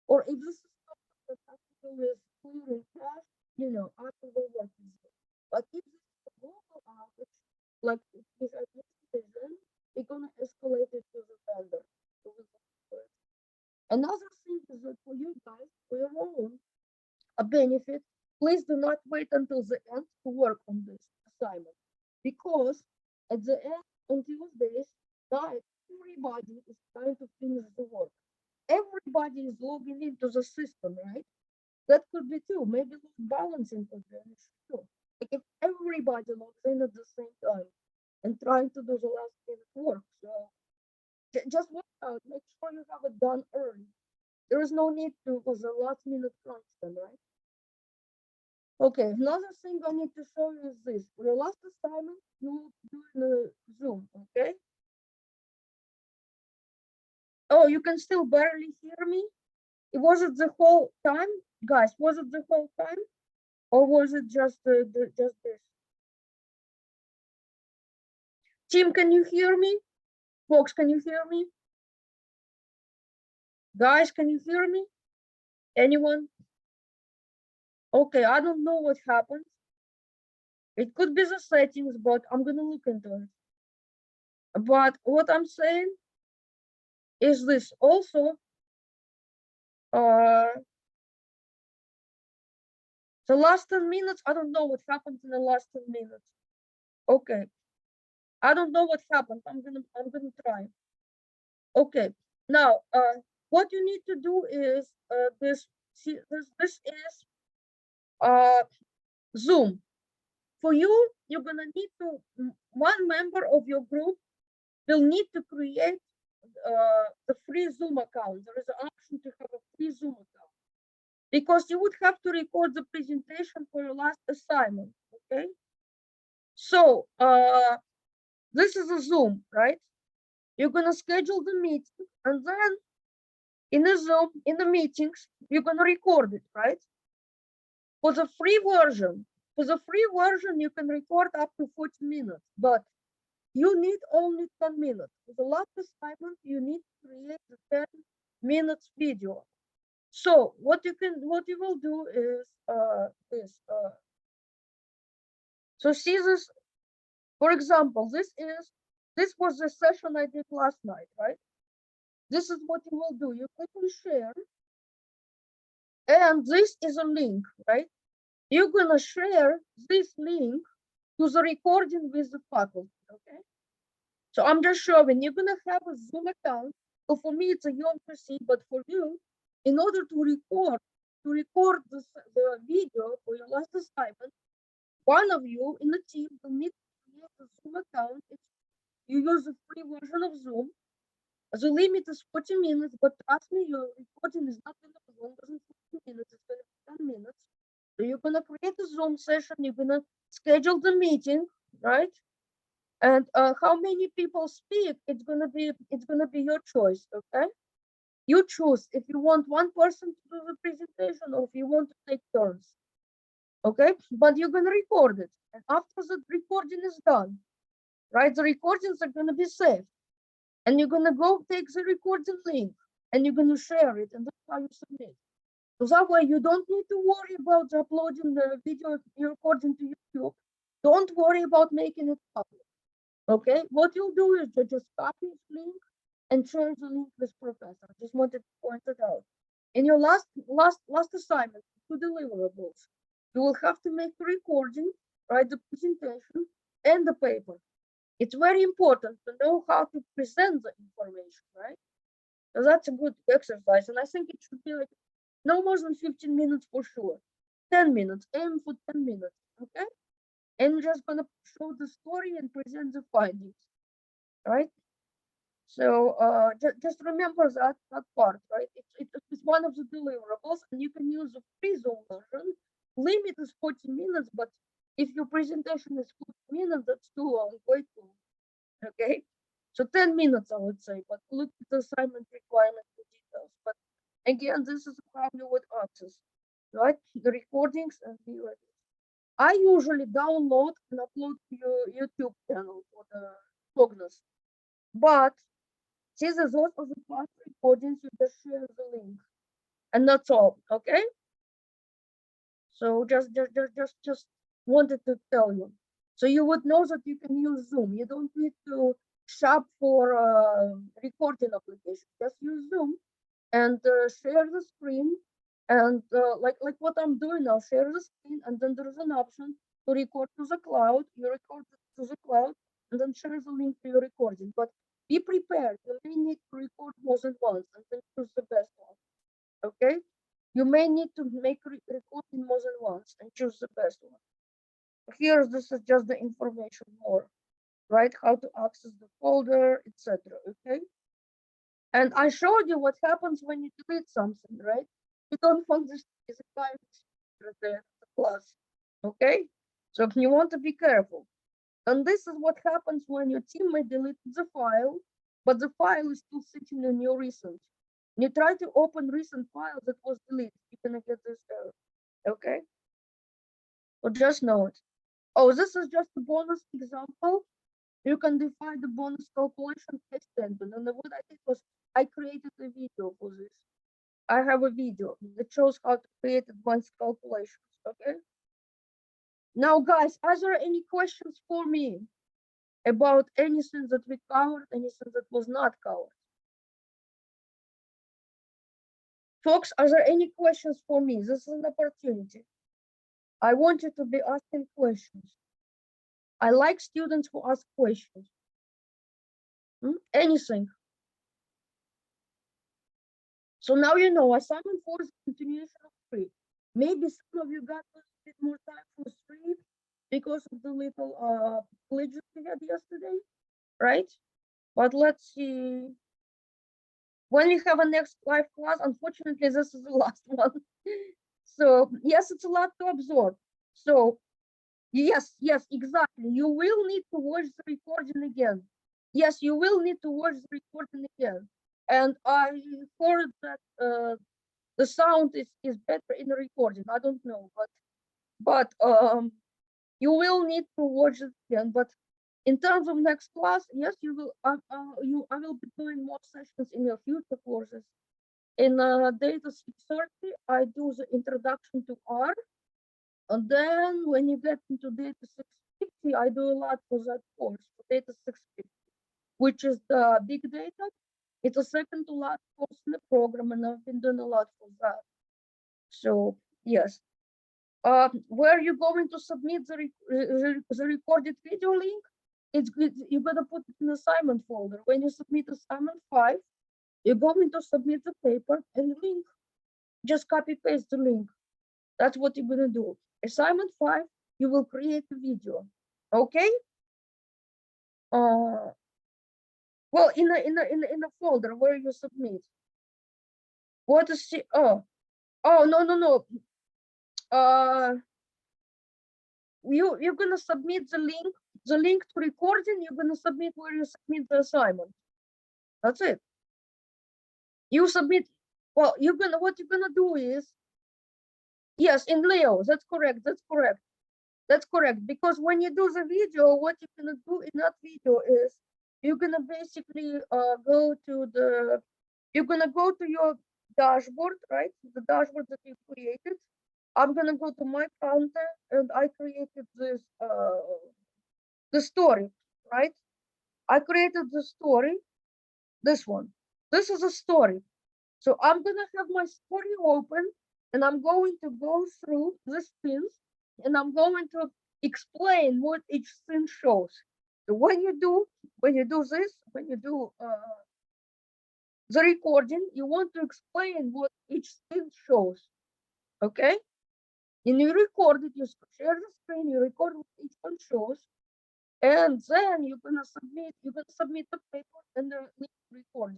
Or if this is something that has to do with clearing cash, Apple will work with you. But if this is a global outage, like we had yesterday, we're gonna escalate it to the vendor. Another thing is that for you guys, for your own benefit, please do not wait until the end to work on this assignment. Because at the end, on Tuesdays, night, everybody is trying to finish the work. Everybody is logging into the system, right? That could be too. Maybe balancing could be an issue too. Like if everybody logs in at the same time and trying to do the last minute work. So just work out, make sure you have it done early. There is no need to was a last minute crunch time, right? Okay, another thing I need to show you is this. For your last assignment, you will do in a Zoom, okay? Oh, you can still barely hear me? Was it the whole time? Guys, was it the whole time? Or was it just just this? Tim, can you hear me? Folks, can you hear me? Guys, can you hear me? Anyone? Okay, I don't know what happened. It could be the settings, but I'm gonna look into it. But what I'm saying is this also. The last 10 minutes, I don't know what happened in the last 10 minutes. Okay. I don't know what happened. I'm gonna try. Okay. Now, what you need to do is this see, this is Zoom. For you, you're gonna need to, one member of your group will need to create the free Zoom account. There is an option to have a free Zoom account because you would have to record the presentation for your last assignment, okay? So this is a Zoom, right? You're gonna schedule the meeting, and then in a Zoom, in the meetings, you're gonna record it, right? For the free version, you can record up to 40 minutes, but you need only 10 minutes. For the last assignment, you need to create the 10 minutes video. So what you will do is this. So see this, for example, this was the session I did last night, right? This is what you will do. You click on share, and this is a link, right? You're gonna share this link to the recording with the faculty, okay? So I'm just showing, you're gonna have a Zoom account. So for me, it's a young PC, but for you, in order to record the video for your last assignment, one of you in the team will need to create a Zoom account. You use the free version of Zoom. The limit is 40 minutes, but trust me, your recording is not gonna be longer than 40 minutes, it's gonna be 10 minutes. So you're gonna create a Zoom session, you're gonna schedule the meeting, right? And how many people speak, it's gonna be your choice, okay? You choose if you want one person to do the presentation or if you want to take turns, okay? But you're gonna record it, and after the recording is done, right? The recordings are gonna be saved, and you're gonna go take the recording link, and you're gonna share it, and that's how you submit. So that way you don't need to worry about uploading the video you're recording to YouTube. Don't worry about making it public. Okay, what you'll do is you just copy this link and share the link with professor. I just wanted to point it out. In your last assignment, 2 deliverables, you will have to make the recording, write the presentation, and the paper. It's very important to know how to present the information, right? So that's a good exercise, and I think it should be like no more than 15 minutes for sure. 10 minutes, aim for 10 minutes, okay? And you're just gonna show the story and present the findings, right? So just remember that part, right? It's one of the deliverables, and you can use the free Zoom version. Limit is 40 minutes, but if your presentation is 40 minutes, that's too long, way too long, okay? So 10 minutes, I would say, but look at the assignment requirement for details. But again, this is how you would access, right? The recordings and the ready. I usually download and upload to your YouTube channel for the Cognos. But since those of the past recordings, you just share the link. And that's all, okay? So just wanted to tell you. So you would know that you can use Zoom. You don't need to shop for a recording application. Just use Zoom and share the screen. And like what I'm doing now, share the screen, and then there's an option to record to the cloud. You record to the cloud, and then share the link to your recording. But be prepared. You may need to record more than once, and then choose the best one. Okay? You may need to make recording more than once and choose the best one. Here, this is just the information more, right? How to access the folder, etc. Okay? And I showed you what happens when you delete something, right? You don't want this is a private secret there in the class. Okay? So you want to be careful. And this is what happens when your teammate deletes the file, but the file is still sitting in your recent. You try to open recent file that was deleted, you're gonna get this error. Okay? So just know it. Oh, this is just a bonus example. You can define the bonus calculation extension. And what I did was I created a video for this. I have a video that shows how to create advanced calculations. Okay. Now, guys, are there any questions for me about anything that we covered, anything that was not covered? Folks, are there any questions for me? This is an opportunity. I want you to be asking questions. I like students who ask questions. Anything. So now you know assignment 4 is a continuation of 3. Maybe some of you got a bit more time for 3 because of the little glitches we had yesterday, right? But let's see. When we have a next live class, unfortunately, this is the last one. So yes, it's a lot to absorb. So yes, exactly. You will need to watch the recording again. Yes, you will need to watch the recording again. And I heard that the sound is better in the recording. I don't know, but you will need to watch it again. But in terms of next class, yes, you will. I will be doing more sessions in your future courses. In data 630, I do the introduction to R, and then when you get into data 650, I do a lot for that course, for data 650, which is the big data. It's a second to last course in the program, and I've been doing a lot for that. So yes. Where you going to submit the recorded video link? It's good. You gotta put it in assignment folder. When you submit assignment 5, you're going to submit the paper and the link. Just copy paste the link. That's what you're gonna do. Assignment 5, you will create a video. Okay? Well, in a folder where you submit. What is the no. You're gonna submit the link to recording. You're gonna submit where you submit the assignment. That's it. You submit. Well, what you're gonna do is, yes, in Leo. That's correct. Because when you do the video, what you're gonna do in that video is you're gonna basically you're gonna go to your dashboard, right? The dashboard that you created. I'm gonna go to my counter, and I created this the story, right? I created the story, this one. This is a story. So I'm gonna have my story open, and I'm going to go through the scenes, and I'm going to explain what each scene shows. So when you do this, when you do the recording, you want to explain what each scene shows. Okay? And you record it, you share the screen, you record what each one shows, and then you're gonna submit the paper and the recording.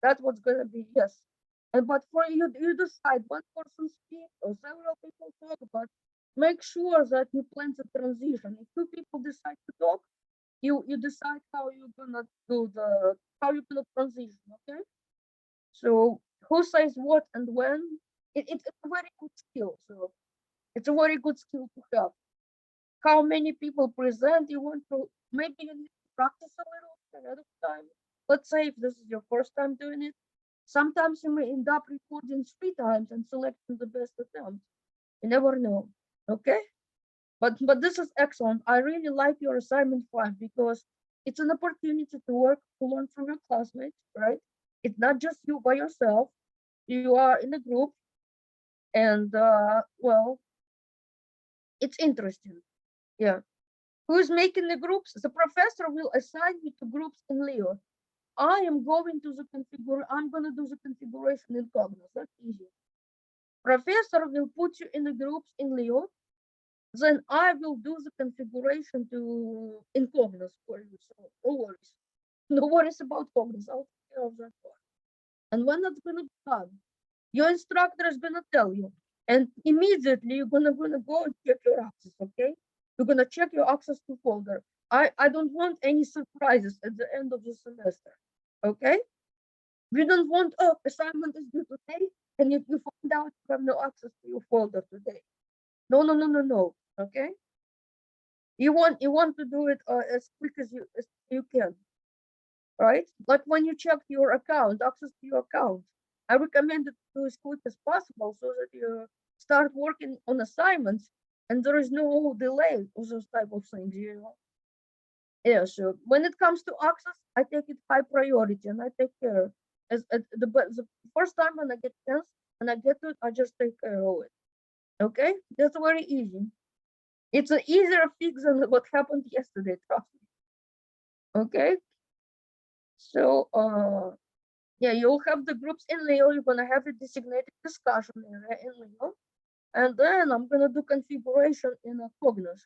That's what's gonna be, yes. But for you decide one person speak or several people talk, but make sure that you plan the transition. If two people decide to talk, you decide how you're gonna transition, okay? So who says what and when? It's a very good skill. So it's a very good skill to have. How many people present? You want to maybe you need to practice a little ahead of time. Let's say if this is your first time doing it, sometimes you may end up recording 3 times and selecting the best attempt. You never know. Okay? But this is excellent. I really like your assignment 5 because it's an opportunity to learn from your classmates, right? It's not just you by yourself. You are in a group, and well, it's interesting. Yeah. Who's making the groups? The professor will assign you to groups in Leo. I'm going to do the configuration in Cognos. That's easy. Professor will put you in the groups in Leo. Then I will do the configuration in Cognos for you. So no worries. No worries about Cognos. I'll take care of that part. And when it's gonna be done, your instructor is gonna tell you. And immediately you're gonna go and check your access, okay? You're gonna check your access to folder. I don't want any surprises at the end of the semester. Okay? We don't want assignment is due today, and you find out you have no access to your folder today. No. Okay? You want to do it as quick as you can. Right? Like when you check your account, access to your account. I recommend it to do as quick as possible so that you start working on assignments and there is no delay of those type of things, you know. Yeah, so when it comes to access, I take it high priority and I take care. As the first time when I get chance and I get to it, I just take care of it. Okay, that's very easy. It's an easier fix than what happened yesterday. Trust me. Okay, so Yeah, you'll have the groups in Leo. You're gonna have a designated discussion area in Leo, and then I'm gonna do configuration in a Cognos.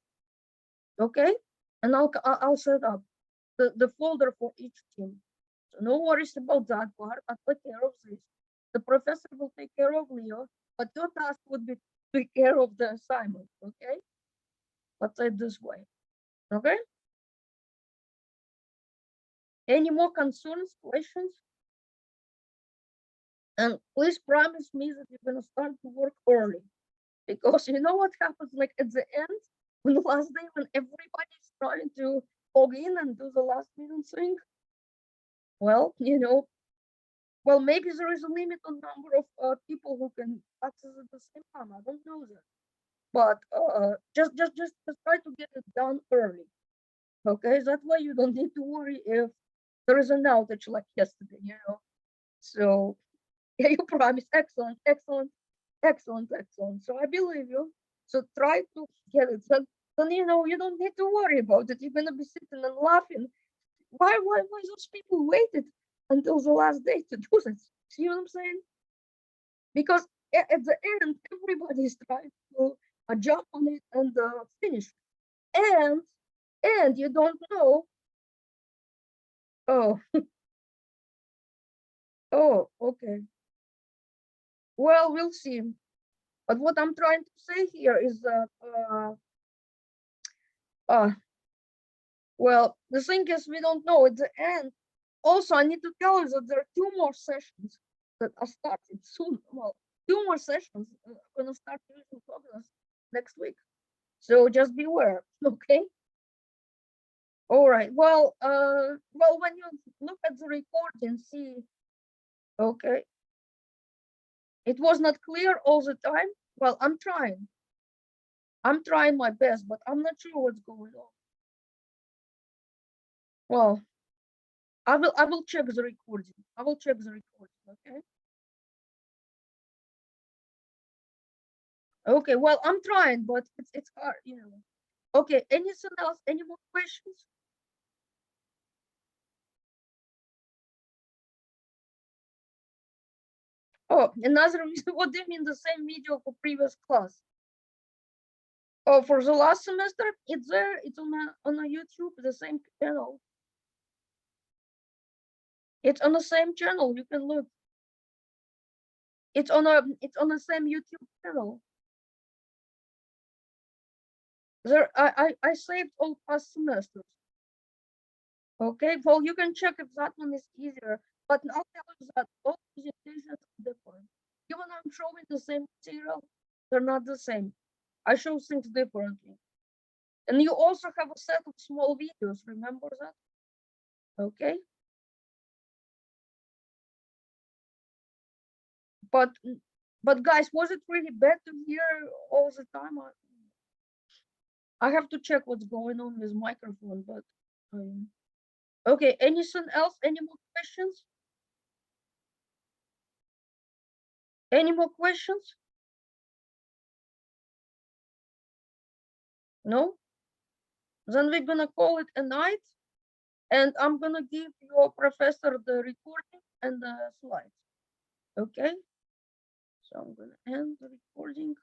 Okay, and I'll set up the folder for each team. So no worries about that part. I'll take care of this. The professor will take care of Leo, but your task would be to take care of the assignment. Okay, let's say it this way. Okay. Any more concerns, questions? And please promise me that you're gonna start to work early, because you know what happens like at the end, on the last day when everybody's trying to log in and do the last minute thing. Well, well, maybe there is a limit on number of people who can access at the same time. I don't know that, but just try to get it done early. Okay, that way you don't need to worry if there is an outage like yesterday. So yeah, you promise. Excellent, excellent, excellent, excellent. So I believe you. So try to get it. Then you don't need to worry about it. You're gonna be sitting and laughing. Why those people waited until the last day to do this? See what I'm saying? Because at the end, everybody is trying to jump on it and finish. And you don't know. Oh, oh, okay. Well, we'll see. But what I'm trying to say here is that uh, well, the thing is, we don't know at the end. Also, I need to tell you that there are 2 more sessions that are starting soon. Well, 2 more sessions are going to start using Cognos next week. So just beware, okay? All right. Well, when you look at the recording, see, okay, it was not clear all the time. Well, I'm trying. I'm trying my best, but I'm not sure what's going on. Well, I will check the recording. I will check the recording, okay? Okay, well, I'm trying, but it's hard. Okay, anything else? Any more questions? Oh, another reason. What do you mean the same video for previous class? Oh, for the last semester, it's there. It's on a YouTube, the same channel. It's on the same channel. You can look. It's on the same YouTube channel. There, I saved all past semesters. Okay, well, you can check if that one is easier, but I'll tell you that all presentations are different. Even I'm showing the same material, they're not the same. I show things differently. And you also have a set of small videos, remember that? Okay, but but guys, was it really bad to hear all the time? I have to check what's going on with microphone, but okay, anything else? Any more questions? Any more questions? No? Then we're gonna call it a night, and I'm gonna give your professor the recording and the slides. Okay? So I'm gonna end the recording.